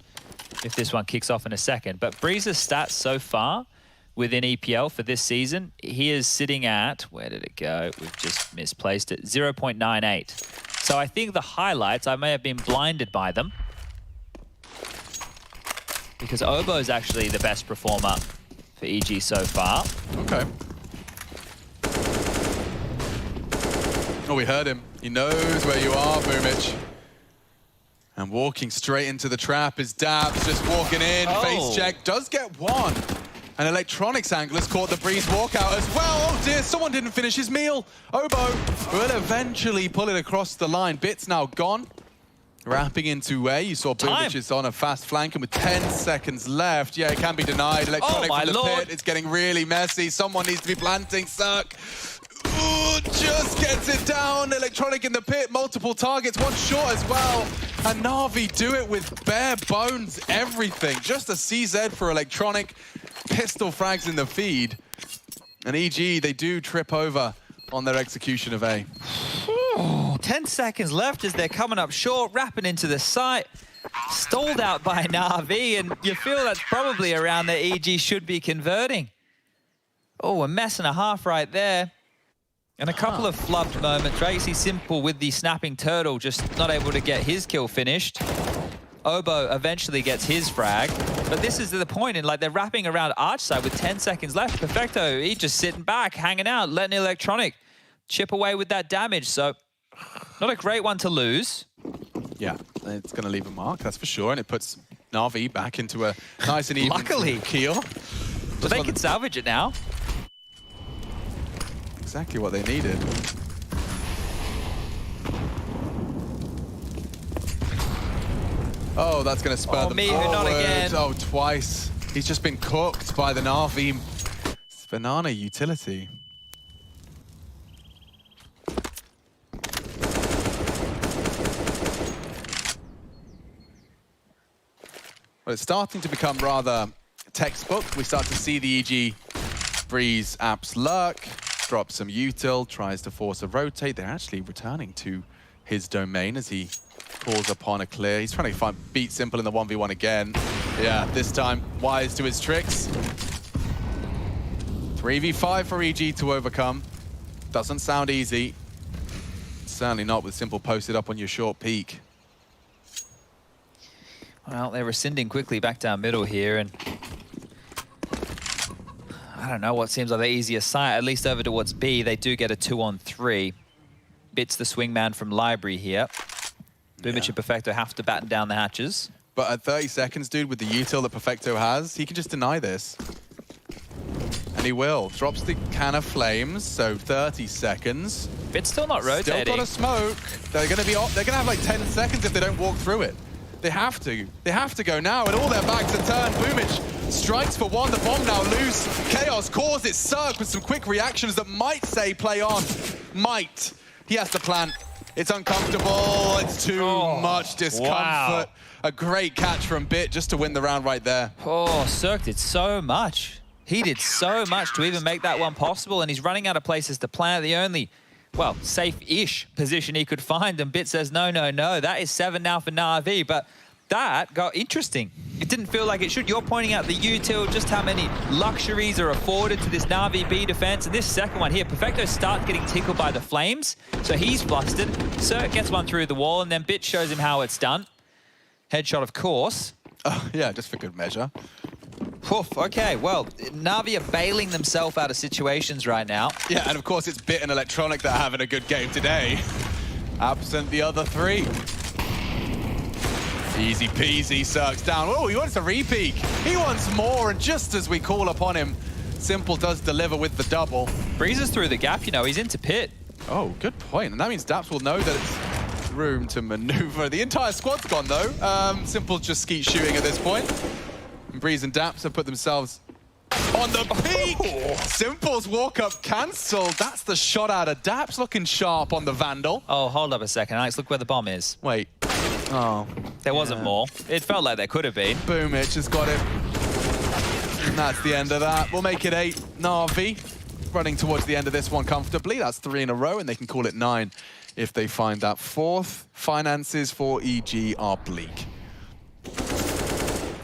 if this one kicks off in a second. But Breeze's stats so far within EPL for this season, he is sitting at, where did it go? We've just misplaced it, 0.98. So I think the highlights, I may have been blinded by them, because Obo is actually the best performer for EG so far. Okay. Oh, we heard him. He knows where you are, Boomich. And walking straight into the trap is Daps, just walking in, face check, does get one. An electronics angle has caught the Breeze walkout as well. Oh dear, someone didn't finish his meal. Obo will eventually pull it across the line. Bit's now gone. Wrapping into A, you saw Boomic is on a fast flank, and with 10 seconds left, yeah, it can be denied. Electronic from the pit, it's getting really messy. Someone needs to be planting. Cirque, ooh, just gets it down. Electronic in the pit, multiple targets, one shot as well. And Navi do it with bare bones, everything. Just a CZ for Electronic, pistol frags in the feed. And EG, they do trip over on their execution of A. 10 seconds left as they're coming up short, wrapping into the site. Stalled out by Navi, and you feel that's probably around that EG should be converting. Oh, a mess and a half right there. And a couple of flubbed moments. Tracy Simple with the snapping turtle, just not able to get his kill finished. Obo eventually gets his frag. But this is the point, and like they're wrapping around Arch side with 10 seconds left. Perfecto, he's just sitting back, hanging out, letting Electronic chip away with that damage. So not a great one to lose. Yeah, it's going to leave a mark, that's for sure. And it puts Navi back into a nice and even Luckily. keel. But they can salvage it now. Exactly what they needed. Oh, that's going to spur them Mihu, forward. not again. Oh, twice. He's just been cooked by the Navi. It's banana utility. Well, it's starting to become rather textbook. We start to see the EG Breeze apps lurk, drop some util, tries to force a rotate. They're actually returning to his domain as he calls upon a clear. He's trying to beat Simple in the 1v1 again. Yeah, this time wise to his tricks. 3v5 for EG to overcome. Doesn't sound easy. Certainly not with Simple posted up on your short peak. Well, they're rescinding quickly back down middle here, and I don't know what seems like the easiest site, at least over towards B. They do get a 2-on-3. Bits the swingman from Library here. Boomic and Perfecto have to batten down the hatches. But at 30 seconds, dude, with the util that Perfecto has, he can just deny this. And he will. Drops the can of flames, so 30 seconds. Bit's still not rotating. Still got a smoke. They're gonna have like 10 seconds if they don't walk through it. They have to. They have to go now, and all their backs are turned. Boomic strikes for one. The bomb now loose. Chaos calls it. Cirque with some quick reactions that might say play on. Might. He has to plant. It's uncomfortable. It's too much discomfort. Wow. A great catch from Bit just to win the round right there. Oh, Cirque did so much. He did so much to even make that one possible, and he's running out of places to plant. The only, well, safe-ish position he could find, and Bit says, no, no, no. That is 7 now for Navi, but that got interesting. It didn't feel like it should. You're pointing out the util, just how many luxuries are afforded to this Navi B defense. And this second one here, Perfecto starts getting tickled by the flames, so he's flustered. Cirque gets one through the wall, and then Bit shows him how it's done. Headshot, of course. Yeah, just for good measure. Oof, okay, well, Navi are bailing themselves out of situations right now. Yeah, and of course it's Bit and Electronic that are having a good game today. Absent the other three. Easy peasy, Cirque's down. Oh, he wants a repeat. He wants more, and just as we call upon him, Simple does deliver with the double. Breezes through the gap, you know, he's into pit. Oh, good point. And that means Daps will know that it's room to maneuver. The entire squad's gone, though. Simple's just skeet shooting at this point. And Breeze and Daps have put themselves on the peak. Oh. Simple's walk-up cancelled. That's the shot out of Daps, looking sharp on the Vandal. Oh, hold up a second, Alex. Look where the bomb is. Wait. Oh. There wasn't more. It felt like there could have been. Boomic has got it. And that's the end of that. We'll make it 8. Navi running towards the end of this one comfortably. That's 3 in a row, and they can call it 9 if they find that 4th. Finances for EG are bleak.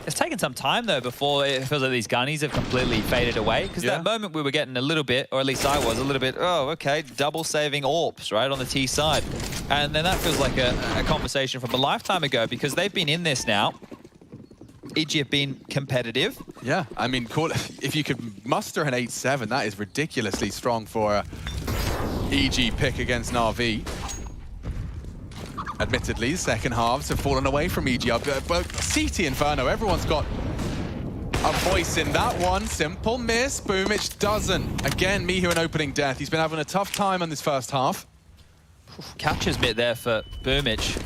It's taken some time, though, before it feels like these gunnies have completely faded away. Because that moment we were getting a little bit, or at least I was, a little bit, oh, okay, double saving AWPs, right, on the T side. And then that feels like a conversation from a lifetime ago, because they've been in this now. EG have been competitive. Yeah, I mean, if you could muster an 8-7, that is ridiculously strong for a EG pick against Navi. Admittedly, the second halves have fallen away from EG. But CT Inferno, everyone's got a voice in that one. Simple miss. Boomic doesn't. Again, Mihu an opening death. He's been having a tough time on this first half. Catches bit there for Boomic.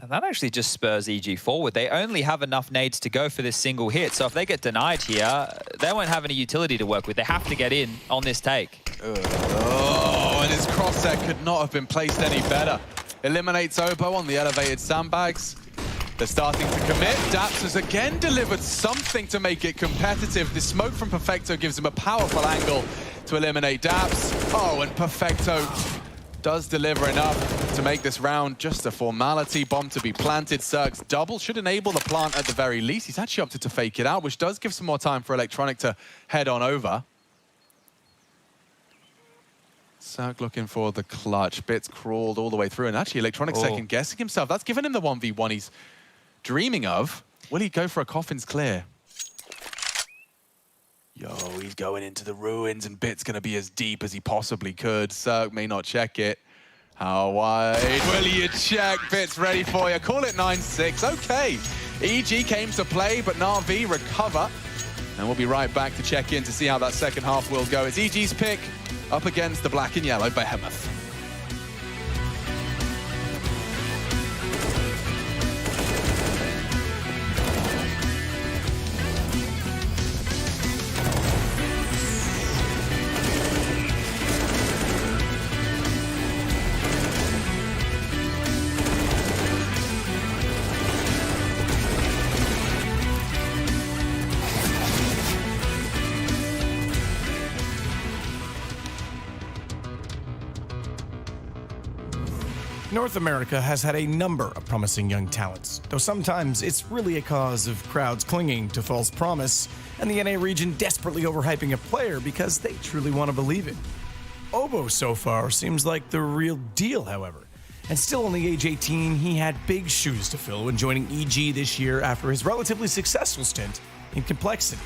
And that actually just spurs EG forward. They only have enough nades to go for this single hit. So if they get denied here, they won't have any utility to work with. They have to get in on this take. Oh, and his crosshair could not have been placed any better. Eliminates Obo on the elevated sandbags. They're starting to commit. Daps has again delivered something to make it competitive. The smoke from Perfecto gives him a powerful angle to eliminate Daps. Oh, and Perfecto does deliver enough to make this round just a formality. Bomb to be planted. Cirque's double should enable the plant at the very least. He's actually opted to fake it out, which does give some more time for Electronic to head on over. Cirque looking for the clutch. Bits crawled all the way through, and actually Electronic second-guessing himself. That's given him the 1v1 he's dreaming of. Will he go for a coffin's clear? Yo, he's going into the ruins, and Bit's going to be as deep as he possibly could. Cirque may not check it. How wide will you check? Bit's ready for you. Call it 9-6. Okay. EG came to play, but Navi recover. And we'll be right back to check in to see how that second half will go. It's EG's pick up against the black and yellow Behemoth. North America has had a number of promising young talents, though sometimes it's really a cause of crowds clinging to false promise and the NA region desperately overhyping a player because they truly want to believe it. Obo so far seems like the real deal, however, and still only age 18, he had big shoes to fill when joining EG this year after his relatively successful stint in Complexity.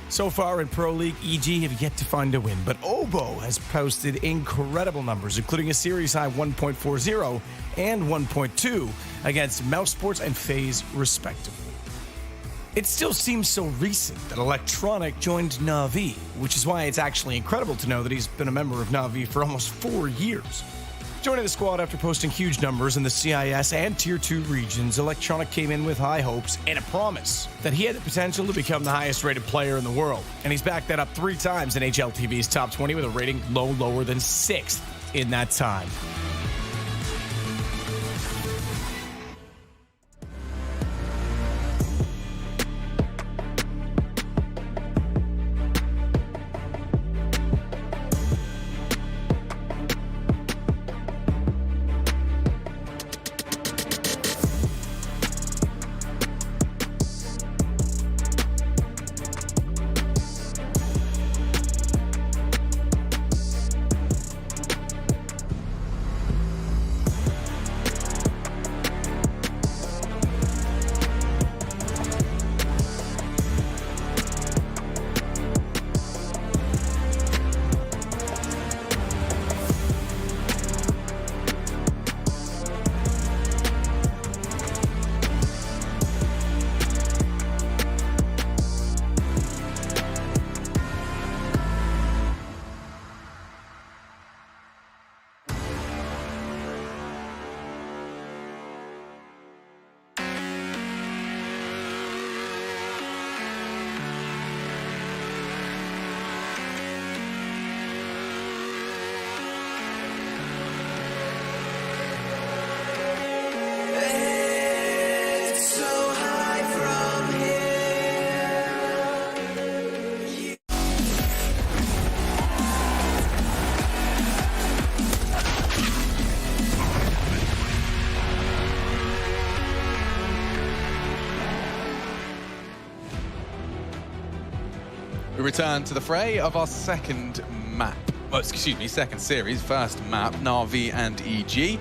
So far in Pro League, EG have yet to find a win, but Obo has posted incredible numbers, including a series-high 1.40 and 1.2 against Mouse Sports and FaZe, respectively. It still seems so recent that Electronic joined Navi, which is why it's actually incredible to know that he's been a member of Navi for almost 4 years. Joining the squad after posting huge numbers in the CIS and Tier 2 regions, Electronic came in with high hopes and a promise that he had the potential to become the highest-rated player in the world. And he's backed that up 3 times in HLTV's top 20 with a rating lower than 6th in that time. We return to the fray of our second map. Oh, excuse me, second series, first map, Navi and EG.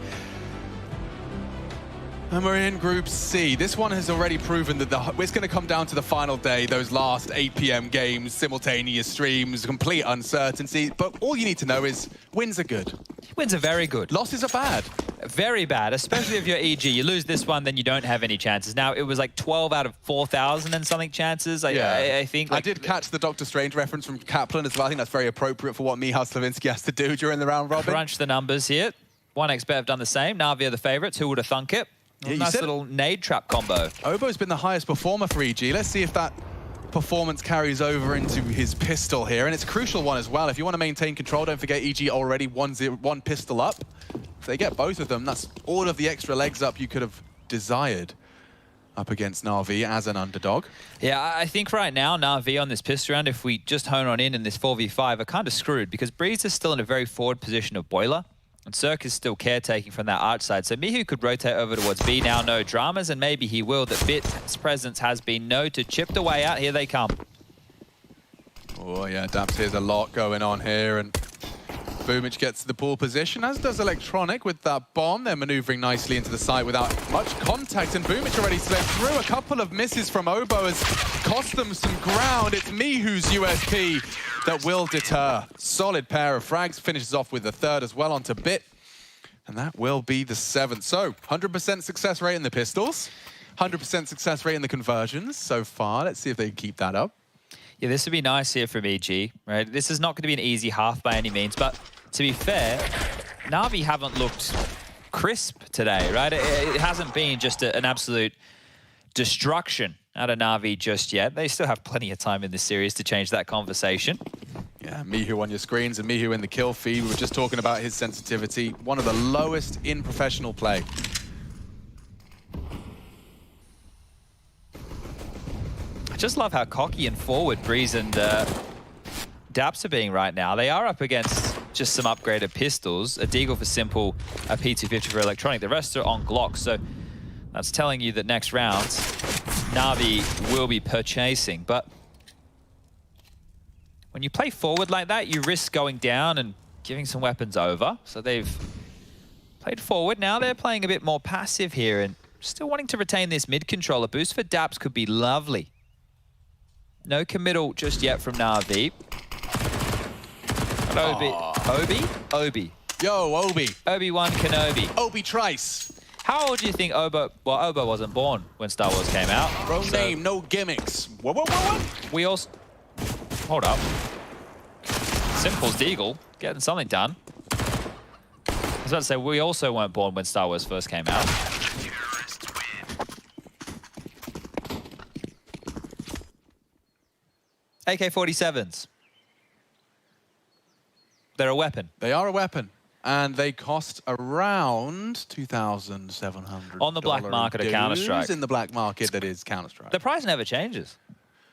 And we're in Group C. This one has already proven that it's going to come down to the final day, those last 8 p.m. games, simultaneous streams, complete uncertainty. But all you need to know is wins are good. Wins are very good. Losses are bad. Very bad, especially if you're EG. You lose this one, then you don't have any chances. Now, it was like 12 out of 4,000 and something chances, I think. I did catch the Doctor Strange reference from Kaplan as well. I think that's very appropriate for what Natus Vincere has to do during the round robin. Crunch the numbers here. 1xBet have done the same. Navi are the favourites. Who would have thunk it? Yeah, Nice little nade trap combo. Obo's been the highest performer for EG. Let's see if that performance carries over into his pistol here. And it's a crucial one as well. If you want to maintain control, don't forget EG already one pistol up. If they get both of them, that's all of the extra legs up you could have desired up against Na'Vi as an underdog. Yeah, I think right now, Na'Vi on this pistol round, if we just hone on in this 4v5, are kind of screwed because Breeze is still in a very forward position of Boiler. And Cirque is still caretaking from that arch side. So Mihu could rotate over towards B now, no dramas, and maybe he will. The Bit's presence has been noted. Chipped away out, here they come. Oh yeah, Daps, here's a lot going on here, and Boomich gets to the pool position, as does Electronic with that bomb. They're maneuvering nicely into the site without much contact, and Boomich already slipped through. A couple of misses from Obo has cost them some ground. It's Mihu's USP that will deter. Solid pair of frags, finishes off with the third as well onto Bit, and that will be the 7th. So, 100% success rate in the pistols, 100% success rate in the conversions so far. Let's see if they can keep that up. Yeah, this would be nice here from EG, right? This is not going to be an easy half by any means, but to be fair, Na'Vi haven't looked crisp today, right? It hasn't been just an absolute destruction out of Na'Vi just yet. They still have plenty of time in this series to change that conversation. Yeah, Mihu on your screens and Mihu in the kill feed. We were just talking about his sensitivity. One of the lowest in professional play. I just love how cocky and forward Breeze and Daps are being right now. They are up against just some upgraded pistols, a Deagle for Simple, a P250 for Electronic. The rest are on Glock, so that's telling you that next round, Na'Vi will be purchasing. But when you play forward like that, you risk going down and giving some weapons over. So they've played forward. Now they're playing a bit more passive here and still wanting to retain this mid control. A boost for Daps could be lovely. No committal just yet from Na'Vi. Obi. Yo, Obi. Obi-Wan Kenobi. Obi Trice. How old do you think Obo... Well, Obo wasn't born when Star Wars came out. Bro name, no gimmicks. What? We also... Hold up. Simple's Deagle, getting something done. I was about to say, we also weren't born when Star Wars first came out. AK-47s. They're a weapon. They are a weapon. And they cost around 2,700 on the black market of Counter-Strike. In the black market, that is Counter-Strike. The price never changes.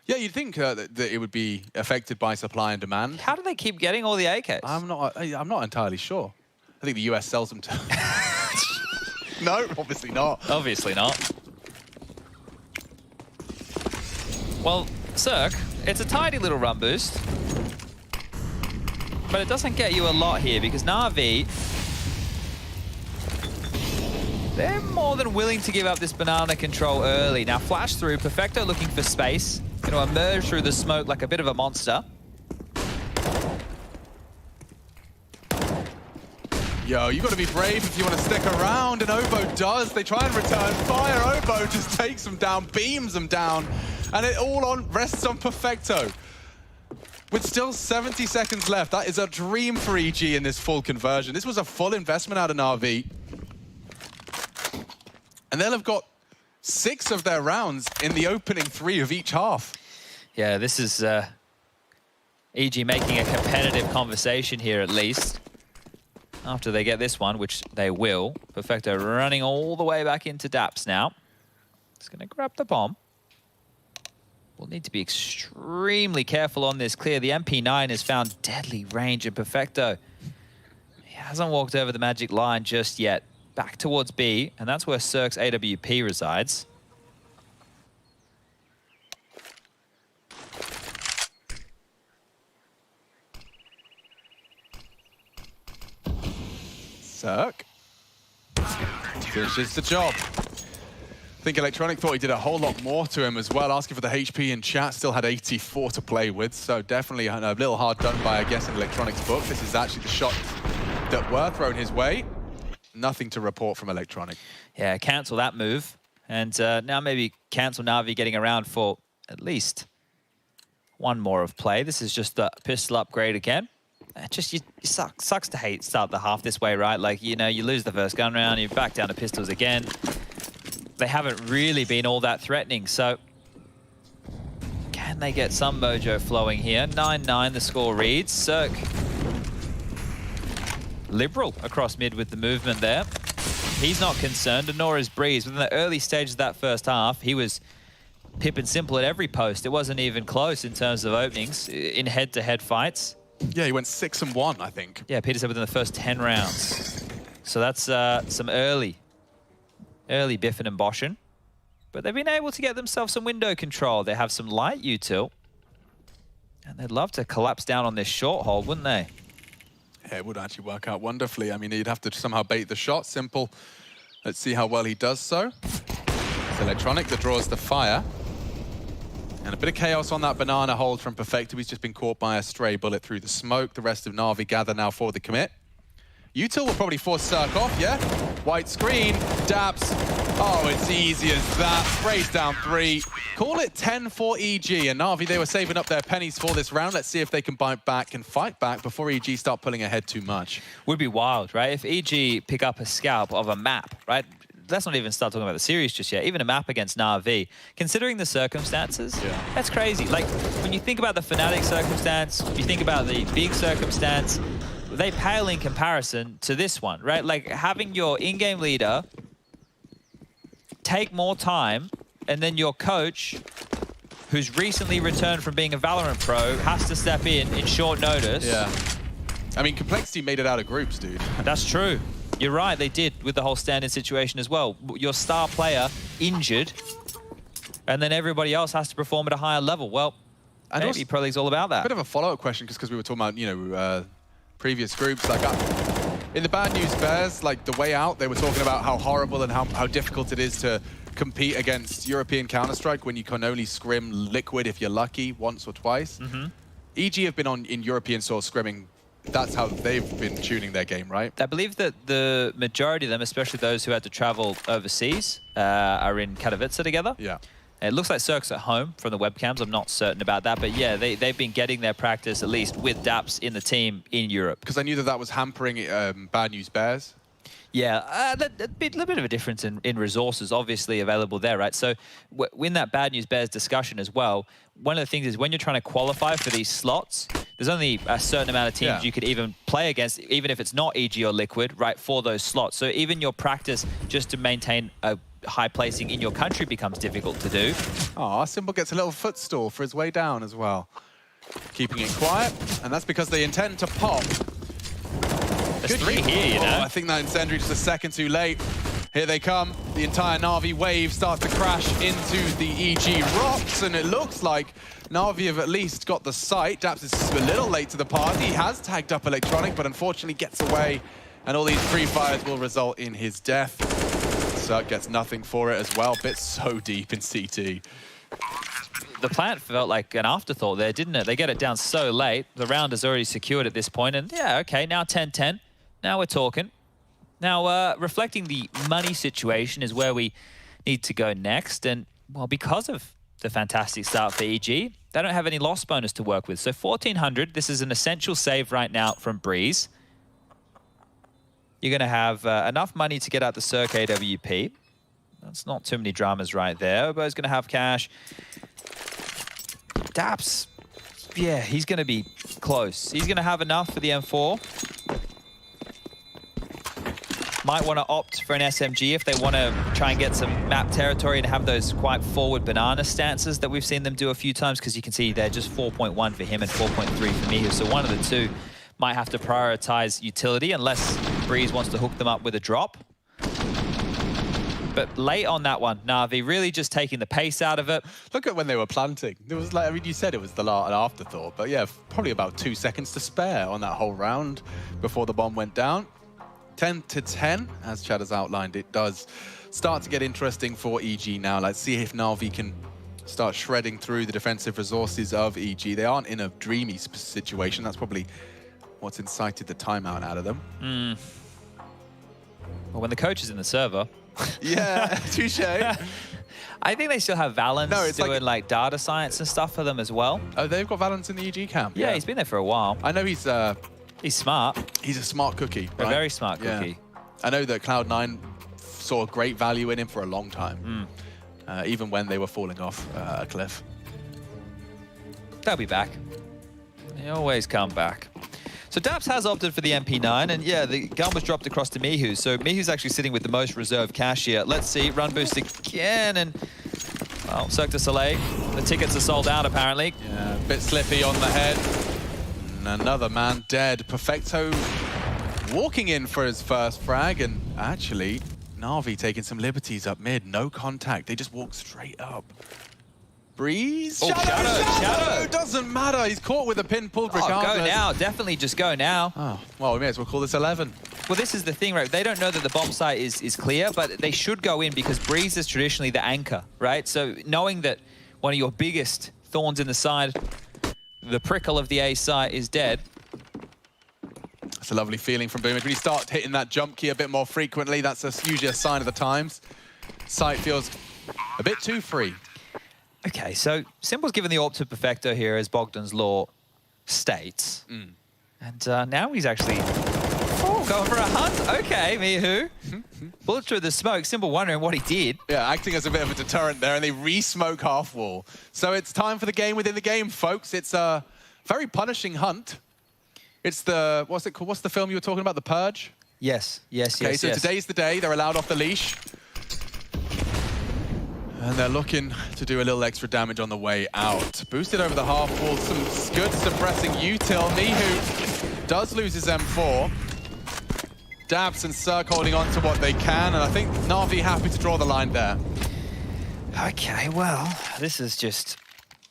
Yeah, you'd think that it would be affected by supply and demand. How do they keep getting all the AKs? I'm not entirely sure. I think the US sells them to... No, obviously not. Obviously not. Well, Cirque, it's a tiny little run boost. But it doesn't get you a lot here because Na'Vi, they're more than willing to give up this banana control early. Now flash through, Perfecto looking for space, going to emerge through the smoke like a bit of a monster. Yo, you got to be brave if you want to stick around, and Obo does. They try and return fire. Obo just takes them down, beams them down, and it all rests on Perfecto. With still 70 seconds left, that is a dream for EG in this full conversion. This was a full investment out of Na'Vi. And they'll have got 6 of their rounds in the opening 3 of each half. Yeah, this is EG making a competitive conversation here at least. After they get this one, which they will. Perfecto running all the way back into Daps now. He's going to grab the bomb. We'll need to be extremely careful on this clear. The MP9 has found deadly range in Perfecto. He hasn't walked over the magic line just yet. Back towards B, and that's where Cirque's AWP resides. Cirque finishes the job. I think Electronic thought he did a whole lot more to him as well, asking for the HP in chat, still had 84 to play with, so definitely a little hard done by, I guess, in Electronic's book. This is actually the shot that were thrown his way. Nothing to report from Electronic. Yeah, cancel that move, and now maybe cancel Na'Vi getting around for at least one more of play. This is just the pistol upgrade again. Just sucks to hate start the half this way, right? Like, you know, you lose the first gun round, you're back down to pistols again. they haven't really been all that threatening. So can they get some mojo flowing here? 9-9 the score reads. Cirque liberal across mid with the movement there. He's not concerned, and nor is Breeze. Within the early stages of that first half, he was pip and simple at every post. It wasn't even close in terms of openings in head-to-head fights. Yeah, he went 6-1, I think. Yeah, Peter said within the first 10 rounds. So that's some early biffing and boshing. But they've been able to get themselves some window control. They have some light util. And they'd love to collapse down on this short hold, wouldn't they? Yeah, it would actually work out wonderfully. I mean, he'd have to somehow bait the shot. Simple. Let's see how well he does so. It's Electronic that draws the fire. And a bit of chaos on that banana hold from Perfecto. He's just been caught by a stray bullet through the smoke. The rest of Na'Vi gather now for the commit. Util will probably force Cirque off, yeah? White screen, dabs. Oh, it's easy as that. Sprays down 3. Call it 10 for EG. And Na'Vi, they were saving up their pennies for this round. Let's see if they can bite back and fight back before EG start pulling ahead too much. Would be wild, right? If EG pick up a scalp of a map, right? Let's not even start talking about the series just yet. Even a map against Na'Vi, considering the circumstances, that's crazy. Like, when you think about the Fnatic circumstance, you think about the big circumstance, they pale in comparison to this one, right? Like, having your in-game leader take more time, and then your coach, who's recently returned from being a Valorant pro, has to step in short notice. Yeah. I mean, Complexity made it out of groups, dude. That's true. You're right, they did with the whole stand-in situation as well. Your star player injured, and then everybody else has to perform at a higher level. Well, and maybe Pro League's all about that. A bit of a follow-up question, because we were talking about, you know, previous groups. Like, in the Bad News Bears, like, the way out, they were talking about how horrible and how difficult it is to compete against European Counter-Strike when you can only scrim Liquid if you're lucky once or twice. EG have been in European source scrimming. That's how they've been tuning their game, right? I believe that the majority of them, especially those who had to travel overseas, are in Katowice together. Yeah. It looks like Cirque's at home from the webcams. I'm not certain about that. But yeah, they've been getting their practice, at least with Daps in the team in Europe. Because I knew that was hampering Bad News Bears. Yeah, a little bit of a difference in resources obviously available there, right? So in that Bad News Bears discussion as well, one of the things is when you're trying to qualify for these slots, there's only a certain amount of teams you could even play against, even if it's not EG or Liquid, right, for those slots. So even your practice just to maintain a high placing in your country becomes difficult to do. Oh, Simple gets a little footstool for his way down as well. Keeping it quiet, and that's because they intend to pop. There's 3 here, you know? I think that incendiary just a second too late. Here they come. The entire Na'Vi wave starts to crash into the EG rocks, and it looks like Na'Vi have at least got the sight. Daps is a little late to the party. He has tagged up Electronic, but unfortunately gets away, and all these free fires will result in his death. Cirque gets nothing for it as well. Bit so deep in CT. The plant felt like an afterthought there, didn't it? They get it down so late. The round is already secured at this point, and yeah, okay, now 10-10. Now we're talking. Now, reflecting the money situation is where we need to go next. And, well, because of the fantastic start for EG, they don't have any loss bonus to work with. So 1,400, this is an essential save right now from Breeze. You're going to have enough money to get out the Cirque AWP. That's not too many dramas right there. Obo's going to have cash. Daps, yeah, he's going to be close. He's going to have enough for the M4. Might want to opt for an SMG if they want to try and get some map territory and have those quite forward banana stances that we've seen them do a few times, because you can see they're just 4.1 for him and 4.3 for Mihu. So one of the two might have to prioritize utility unless Breeze wants to hook them up with a drop. But late on that one, Na'Vi really just taking the pace out of it. Look at when they were planting. It was like, I mean, you said it was an afterthought, but yeah, probably about 2 seconds to spare on that whole round before the bomb went down. 10-10, as Chad has outlined. It does start to get interesting for EG now. Let's see if Na'Vi can start shredding through the defensive resources of EG. They aren't in a dreamy situation. That's probably what's incited the timeout out of them. Well, when the coach is in the server... Yeah, touche. I think they still have Valence doing like data science and stuff for them as well. Oh, they've got Valence in the EG camp? Yeah, he's been there for a while. I know he's smart. He's a smart cookie, A right? very smart cookie. Yeah. I know that Cloud9 saw great value in him for a long time, even when they were falling off a cliff. They'll be back. They always come back. So Daps has opted for the MP9, and yeah, the gun was dropped across to Mihu. So Mihu's actually sitting with the most reserved cash here. Let's see, run boost again, and well, Cirque du Soleil. The tickets are sold out, apparently. Yeah, a bit slippy on the head. And another man dead. Perfecto walking in for his first frag, and actually, Navi taking some liberties up mid. No contact, they just walk straight up. Breeze? Oh, Shadow! Doesn't matter, he's caught with a pin pulled regardless. Go now, definitely just go now. Oh, well, we may as well call this 11. Well, this is the thing, right? They don't know that the bomb site is clear, but they should go in because Breeze is traditionally the anchor, right? So knowing that one of your biggest thorns in the side, the prickle of the A site, is dead. That's a lovely feeling from Boomage. When you start hitting that jump key a bit more frequently, that's usually a sign of the times. Site feels a bit too free. Okay, so Simple's given the AWP to Perfecto here, as Bogdan's Law states. And now he's actually going for a hunt. Okay, Mihu. Bullet through the smoke. Simple wondering what he did. Yeah, acting as a bit of a deterrent there, and they re-smoke half wall. So it's time for the game within the game, folks. It's a very punishing hunt. It's the, what's it called? What's the film you were talking about? The Purge? Yes. Okay, so today's the day. They're allowed off the leash. And they're looking to do a little extra damage on the way out. Boosted over the half wall, some good suppressing util. Mihu does lose his M4. Dabs and Cirque holding on to what they can, and I think Navi happy to draw the line there. Okay, well, this is just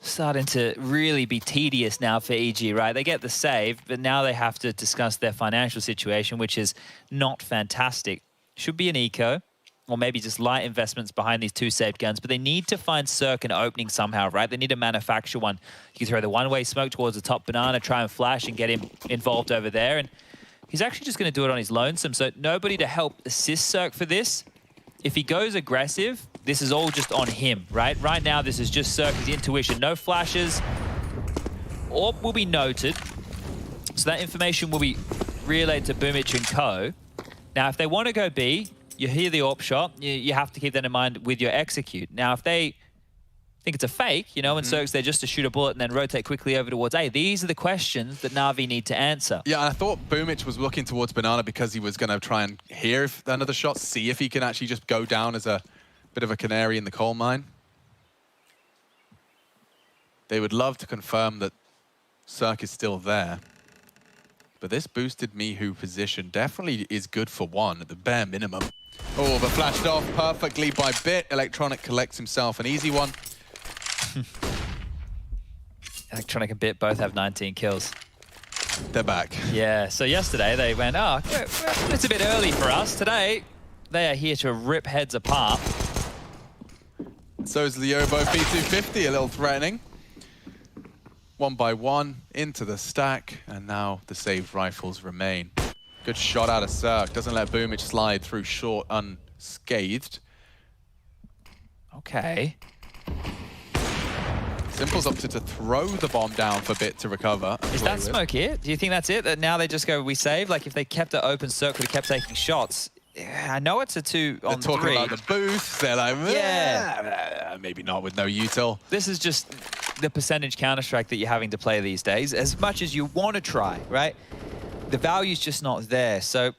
starting to really be tedious now for EG, right? They get the save, but now they have to discuss their financial situation, which is not fantastic. Should be an eco, or maybe just light investments behind these two saved guns, but they need to find Cirque an opening somehow, right? They need to manufacture one. You can throw the one-way smoke towards the top banana, try and flash and get him involved over there, and he's actually just going to do it on his lonesome, so nobody to help assist Cirque for this. If he goes aggressive, this is all just on him, right? Right now, this is just Cirque's intuition. No flashes. AWP will be noted, so that information will be relayed to Boomich and co. Now, if they want to go B, you hear the AWP shot, you have to keep that in mind with your execute. Now, if they think it's a fake, you know, and Cirque's there just to shoot a bullet and then rotate quickly over towards A, these are the questions that Navi need to answer. Yeah, and I thought Boomich was looking towards Banana because he was going to try and hear if another shot, see if he can actually just go down as a bit of a canary in the coal mine. They would love to confirm that Cirque is still there. But this boosted Mihu position definitely is good for one at the bare minimum. Oh, but flashed off perfectly by Bit. Electronic collects himself an easy one. Electronic and Bit both have 19 kills. They're back. Yeah, so yesterday they went, oh, it's a bit early for us. Today, they are here to rip heads apart. So is Liobo P250, a little threatening. 1 by 1 into the stack, and now the saved rifles remain. Good shot out of Cirque. Doesn't let Boomich slide through short unscathed. Okay. Simple's opted to throw the bomb down for Bit to recover. Is that smoke it? Do you think that's it? That now they just go, we save? Like if they kept it open, Cirque would have kept taking shots. Yeah, I know it's a 2 on 3. They're talking about the boost. They're like, yeah, maybe not with no util. This is just the percentage Counter-Strike that you're having to play these days. As much as you want to try, right? The value's just not there. So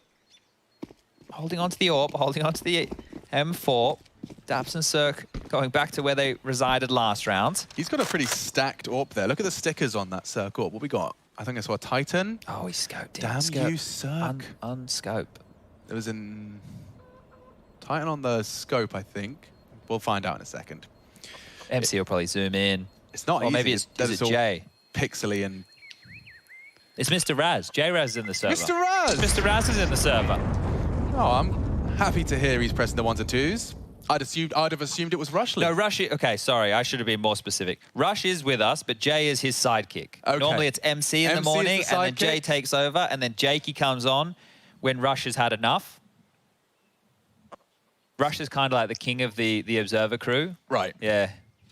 holding on to the AWP, holding on to the M4. Daps and Cirque going back to where they resided last round. He's got a pretty stacked AWP there. Look at the stickers on that Cirque AWP. What we got? I think I saw a Titan. Oh, he scoped it. Damn you, Cirque. Unscope. There was an Titan on the scope, I think. We'll find out in a second. MC will probably zoom in. It's not easy. Or maybe it's Jay. Pixely and... It's Mr. Raz. J-Raz is in the server. Mr. Raz! Mr. Raz is in the server. Oh, I'm happy to hear he's pressing the 1s and 2s. I'd have assumed it was Rushly. No, Rush... Okay, sorry. I should have been more specific. Rush is with us, but Jay is his sidekick. Okay. Normally it's MC in the morning, and then Jay takes over, and then Jakey comes on when Rush has had enough. Rush is kind of like the king of the Observer crew. Right. Yeah.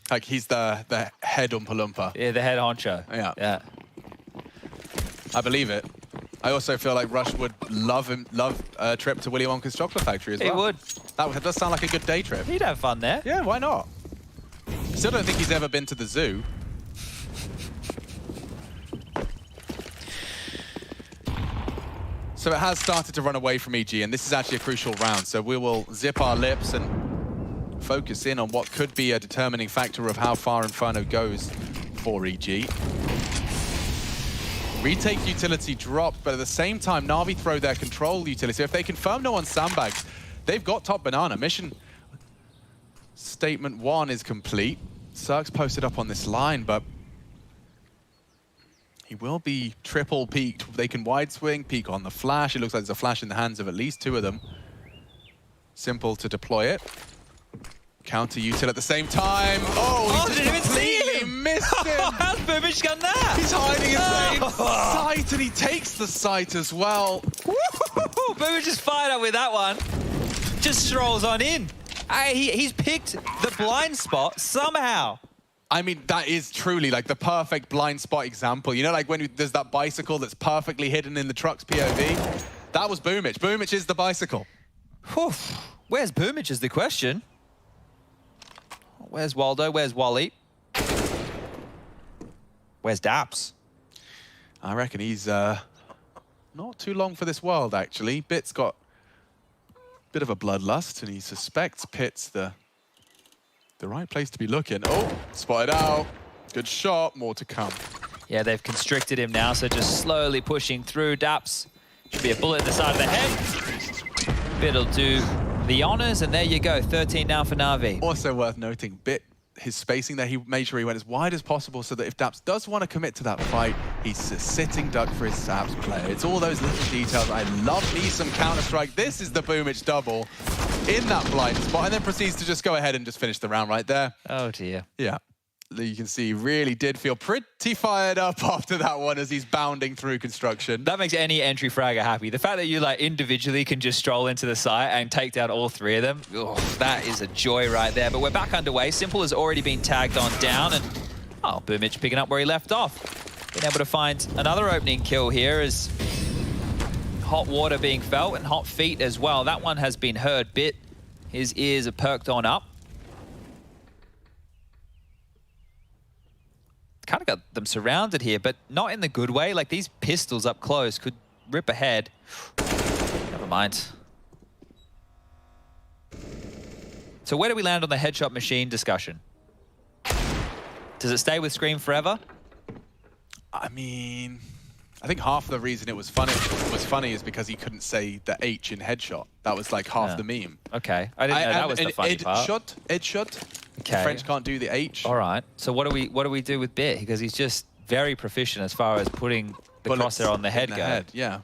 Like he's the head Oompa Loompa. Yeah, the head honcho. Yeah. Yeah. I believe it. I also feel like Rush would love a trip to Willy Wonka's chocolate factory as well. He would. That does sound like a good day trip. He'd have fun there. Yeah, why not? Still don't think he's ever been to the zoo. So it has started to run away from EG, and this is actually a crucial round. So we will zip our lips and focus in on what could be a determining factor of how far Inferno goes for EG. Retake utility dropped, but at the same time, Navi throw their control utility. So if they confirm no one's sandbags, they've got top banana. Mission statement 1 is complete. Cirque's posted up on this line, but he will be triple peeked. They can wide swing, peek on the flash. It looks like there's a flash in the hands of at least 2 of them. Simple to deploy it. Counter util at the same time. Oh, he didn't even see him. Missed him. How's Boomich done that? He's hiding in sight, and he takes the sight as well. Boomich just fired up with that one. Just strolls on in. He's picked the blind spot somehow. I mean, that is truly like the perfect blind spot example. You know, like when there's that bicycle that's perfectly hidden in the truck's POV? That was Boomich. Boomich is the bicycle. Whew. Where's Boomich is the question. Where's Waldo? Where's Wally? Where's Daps? I reckon he's not too long for this world, actually. Bit's got a bit of a bloodlust, and he suspects Pit's the right place to be looking. Oh, spotted out. Good shot. More to come. Yeah, they've constricted him now, so just slowly pushing through. Daps should be a bullet in the side of the head. Bit'll do the honors, and there you go. 13 now for Navi. Also worth noting, Bit, his spacing there, he made sure he went as wide as possible so that if Daps does want to commit to that fight, he's a sitting duck for his Saps player. It's all those little details. I love me some Counter-Strike. This is the Boomich double in that blind spot, and then proceeds to just go ahead and just finish the round right there. Oh, dear. Yeah. You can see he really did feel pretty fired up after that one as he's bounding through construction. That makes any entry fragger happy. The fact that you like individually can just stroll into the site and take down all 3 of them, that is a joy right there. But we're back underway. Simple has already been tagged on down, and Boomich picking up where he left off. Being able to find another opening kill here as hot water being felt and hot feet as well. That one has been heard. Bit, his ears are perked on up. Kind of got them surrounded here, but not in the good way. Like, these pistols up close could rip ahead. Never mind. So where do we land on the headshot machine discussion? Does it stay with Scream forever? I mean, I think half the reason it was funny is because he couldn't say the H in headshot. That was like half the meme. Okay, I didn't know that was the funny part. Headshot. Okay. The French can't do the H. All right. So what do we do with Bit? Because he's just very proficient as far as putting the crosshair on the head go. Yeah.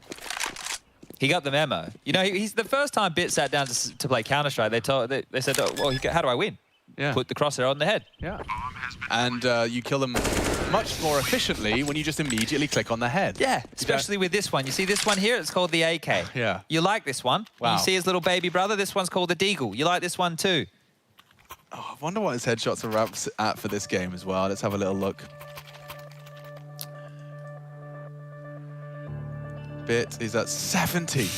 He got the memo. You know, he's the first time Bit sat down to play Counter-Strike, they said, oh, well, how do I win? Yeah. Put the crosshair on the head. Yeah. And you kill them much more efficiently when you just immediately click on the head. Yeah, especially with this one. You see this one here? It's called the AK. Yeah. You like this one? Wow. You see his little baby brother? This one's called the Deagle. You like this one too? Oh, I wonder what his headshots are at for this game as well. Let's have a little look. Bit is at 70.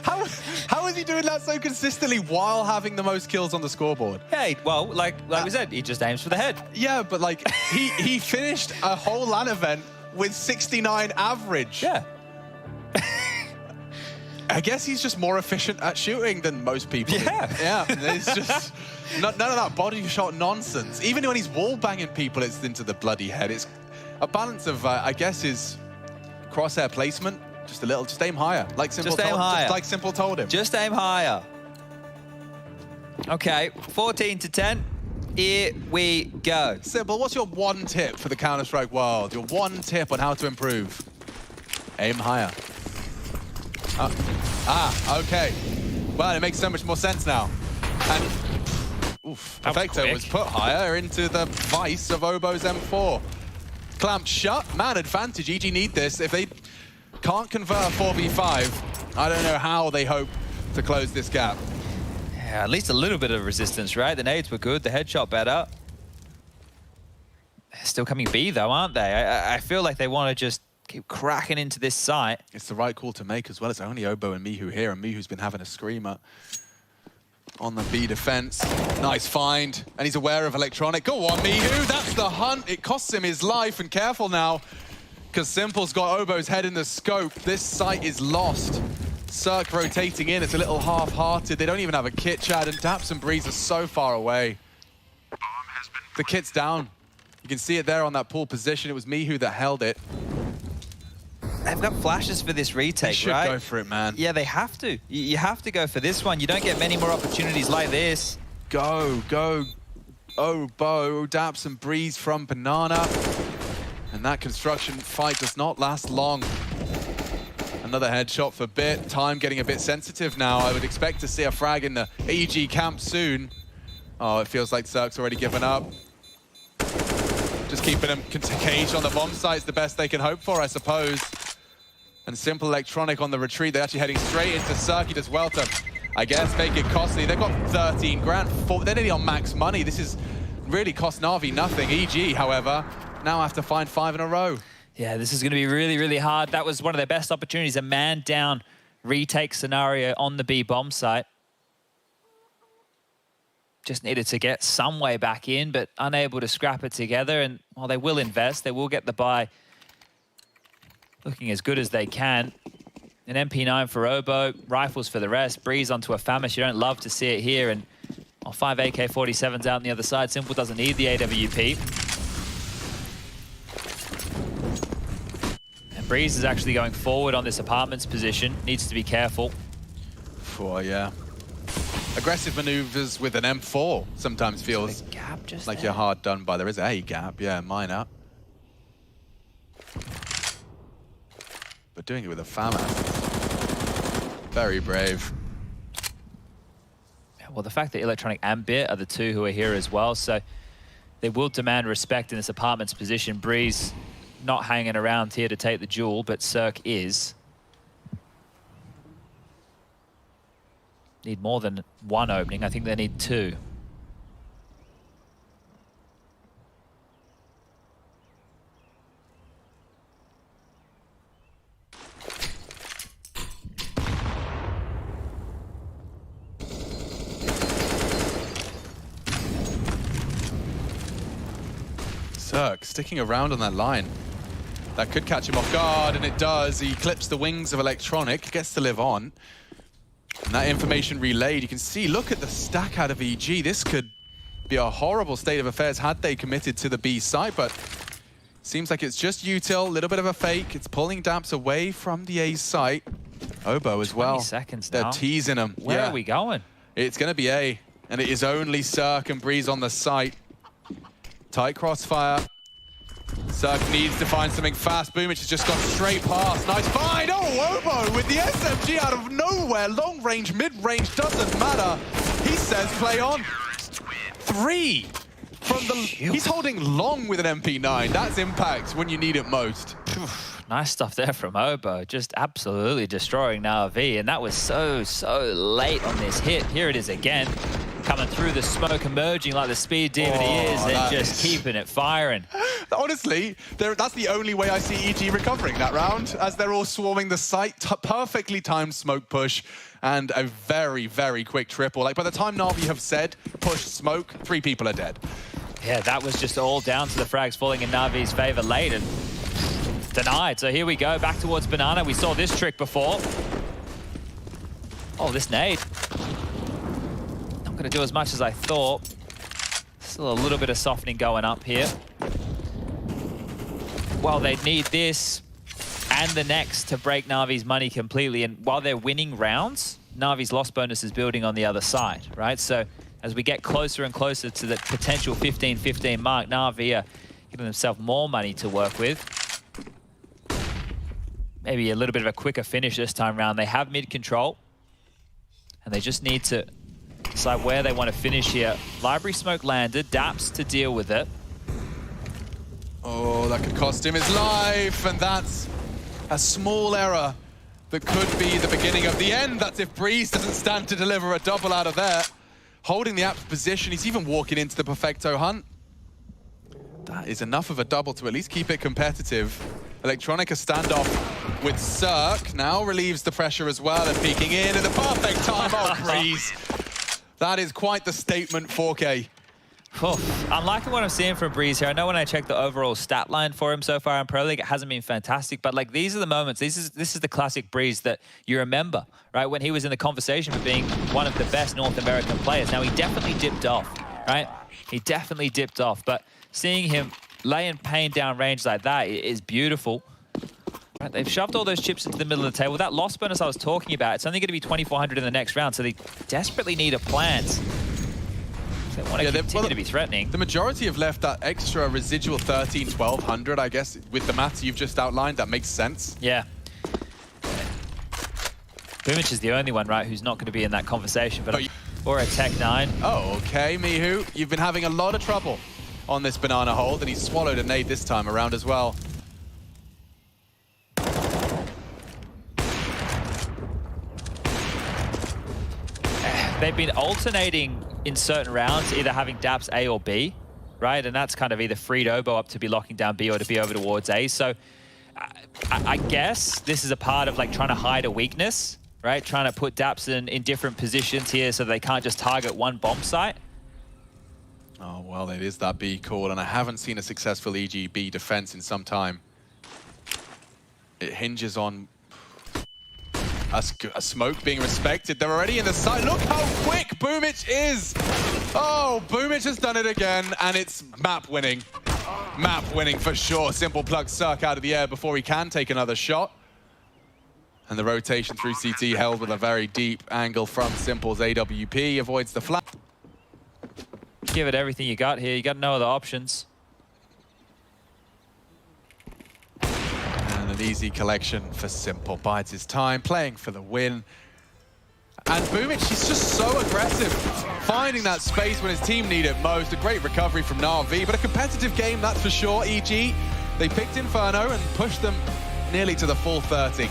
How is he doing that so consistently while having the most kills on the scoreboard? Hey, well, like we said, he just aims for the head. Yeah, but like he finished a whole LAN event with 69 average. Yeah. I guess he's just more efficient at shooting than most people. Yeah. Yeah. It's just none of that body shot nonsense. Even when he's wall banging people, it's into the bloody head. It's a balance of, I guess, his crosshair placement. Just a little, just aim higher. Like Simple Just aim higher. Just like Simple told him. Just aim higher. Okay, 14 to 10. Here we go. Simple, what's your one tip for the Counter-Strike world? Your one tip on how to improve? Aim higher. Okay. Well, it makes so much more sense now. And Perfecto was put higher into the vice of Obo's M4. Clamped shut, man advantage. EG need this. If they can't convert a 4v5, I don't know how they hope to close this gap. Yeah, at least a little bit of resistance, right? The nades were good, the headshot better. They're still coming B though, aren't they? I feel like they want to just keep cracking into this site. It's the right call to make as well. It's only Obo and Mihu here, and Mihu's been having a screamer. on the B defense. Nice find, and he's aware of Electronic. Go on, Mihu, that's the hunt. It costs him his life, and careful now, because Simple's got Obo's head in the scope. This site is lost. Cirque rotating in, it's a little half-hearted. They don't even have a kit, Chad, and Daps and Breeze are so far away. The kit's down. You can see it there on that pool position. It was Mihu that held it. They've got flashes for this retake, they should right? go for it, man. Yeah, they have to. You have to go for this one. You don't get many more opportunities like this. Go. Obo, Daps and Breeze from Banana. And that construction fight does not last long. Another headshot for Bit. Time getting a bit sensitive now. I would expect to see a frag in the EG camp soon. Oh, it feels like Cirque's already given up. Just keeping them caged on the bomb site is the best they can hope for, I suppose. And Simple Electronic on the retreat. They're actually heading straight into Cirque. He does well to, I guess, make it costly. They've got 13 grand. They're nearly on max money. This is really cost Navi nothing. EG, however, now have to find 5 in a row. Yeah, this is going to be really, really hard. That was one of their best opportunities, a man-down retake scenario on the B bomb site. Just needed to get some way back in, but unable to scrap it together. And while they will invest, they will get the buy looking as good as they can. An MP9 for Obo, rifles for the rest. Breeze onto a Famish. You don't love to see it here. And 5 AK-47s out on the other side. Simple doesn't need the AWP. And Breeze is actually going forward on this apartment's position. Needs to be careful. Yeah. Aggressive maneuvers with an M4 sometimes feels gap just like there. you're hard done by. There is a gap, yeah, minor. But doing it with a FAMAS, very brave. Yeah, well, the fact that Electronic and Bit are the two who are here as well, so they will demand respect in this apartment's position. Breeze not hanging around here to take the duel, but Cirque is. Need more than one opening. I think they need 2. Cirque sticking around on that line. That could catch him off guard, and it does. He clips the wings of Electronic, gets to live on. And that information relayed, you can see, look at the stack out of EG. This could be a horrible state of affairs had they committed to the B site, but seems like it's just util, a little bit of a fake. It's pulling Daps away from the A site. Obo as well. 20 seconds now. They're teasing him. Where are we going? It's going to be A, and it is only Cirque and Breeze on the site. Tight crossfire. Cirque needs to find something fast. Boomich has just gone straight past. Nice find. Oh, Obo with the SMG out of nowhere. Long range, mid range, doesn't matter. He says play on. 3 from the... He's holding long with an MP9. That's impact when you need it most. Nice stuff there from Obo. Just absolutely destroying Navi. And that was so late on this hit. Here it is again. Coming through the smoke, emerging like the speed demon he is, and just keeping it firing. Honestly, that's the only way I see EG recovering that round, as they're all swarming the site. Perfectly timed smoke push and a very, very quick triple. Like, by the time Navi have said push smoke, 3 people are dead. Yeah, that was just all down to the frags falling in Navi's favor late and denied. So here we go, back towards Banana. We saw this trick before. Oh, this nade. Not going to do as much as I thought. Still a little bit of softening going up here. Well, they need this and the next to break Navi's money completely. And while they're winning rounds, Navi's loss bonus is building on the other side, right? So as we get closer and closer to the potential 15-15 mark, Navi are giving themselves more money to work with. Maybe a little bit of a quicker finish this time around. They have mid control, and they just need to decide where they want to finish here. Library smoke landed, Daps to deal with it. Oh, that could cost him his life, and that's a small error that could be the beginning of the end. That's if Breeze doesn't stand to deliver a double out of there. Holding the app's position, he's even walking into the Perfecto hunt. That is enough of a double to at least keep it competitive. Electronica standoff with Cirque now relieves the pressure as well, and peeking in at the perfect time. Oh, Breeze. That is quite the statement, 4K. I'm liking what I'm seeing from Breeze here. I know when I check the overall stat line for him so far in Pro League, it hasn't been fantastic, but like these are the moments, this is the classic Breeze that you remember, right? When he was in the conversation for being one of the best North American players. Now, he definitely dipped off, right? He definitely dipped off, but seeing him laying pain down range like that is beautiful. Right, they've shoved all those chips into the middle of the table. That loss bonus I was talking about, it's only going to be 2,400 in the next round, so they desperately need a plant. They want to continue to be threatening. The majority have left that extra residual 1,100, I guess, with the maths you've just outlined. That makes sense. Yeah. Boomich is the only one, right, who's not going to be in that conversation, but or a Tech 9. Oh, okay, Mihu. You've been having a lot of trouble on this banana hold, and he swallowed a nade this time around as well. They've been alternating in certain rounds, either having Daps A or B, right? And that's kind of either freed Obo up to be locking down B or to be over towards A. So I guess this is a part of like trying to hide a weakness, right? Trying to put Daps in different positions here so they can't just target one bomb site. Oh, well, it is that B call, and I haven't seen a successful EGB defense in some time. It hinges on a smoke being respected. They're already in the site. Look how quick Boomich is. Oh, Boomich has done it again, and it's map winning. Map winning for sure. Simple plucks Cirque out of the air before he can take another shot. And the rotation through CT held with a very deep angle from Simple's AWP. Avoids the flat. Give it everything you got here. You got no other options. An easy collection for Simple. Bides his time, playing for the win. And Boomich, he's just so aggressive, finding that space when his team need it most. A great recovery from Navi, but a competitive game, that's for sure. EG, they picked Inferno and pushed them nearly to the full 30.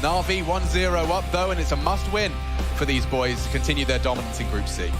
Navi 1-0 up though, and it's a must-win for these boys to continue their dominance in Group C.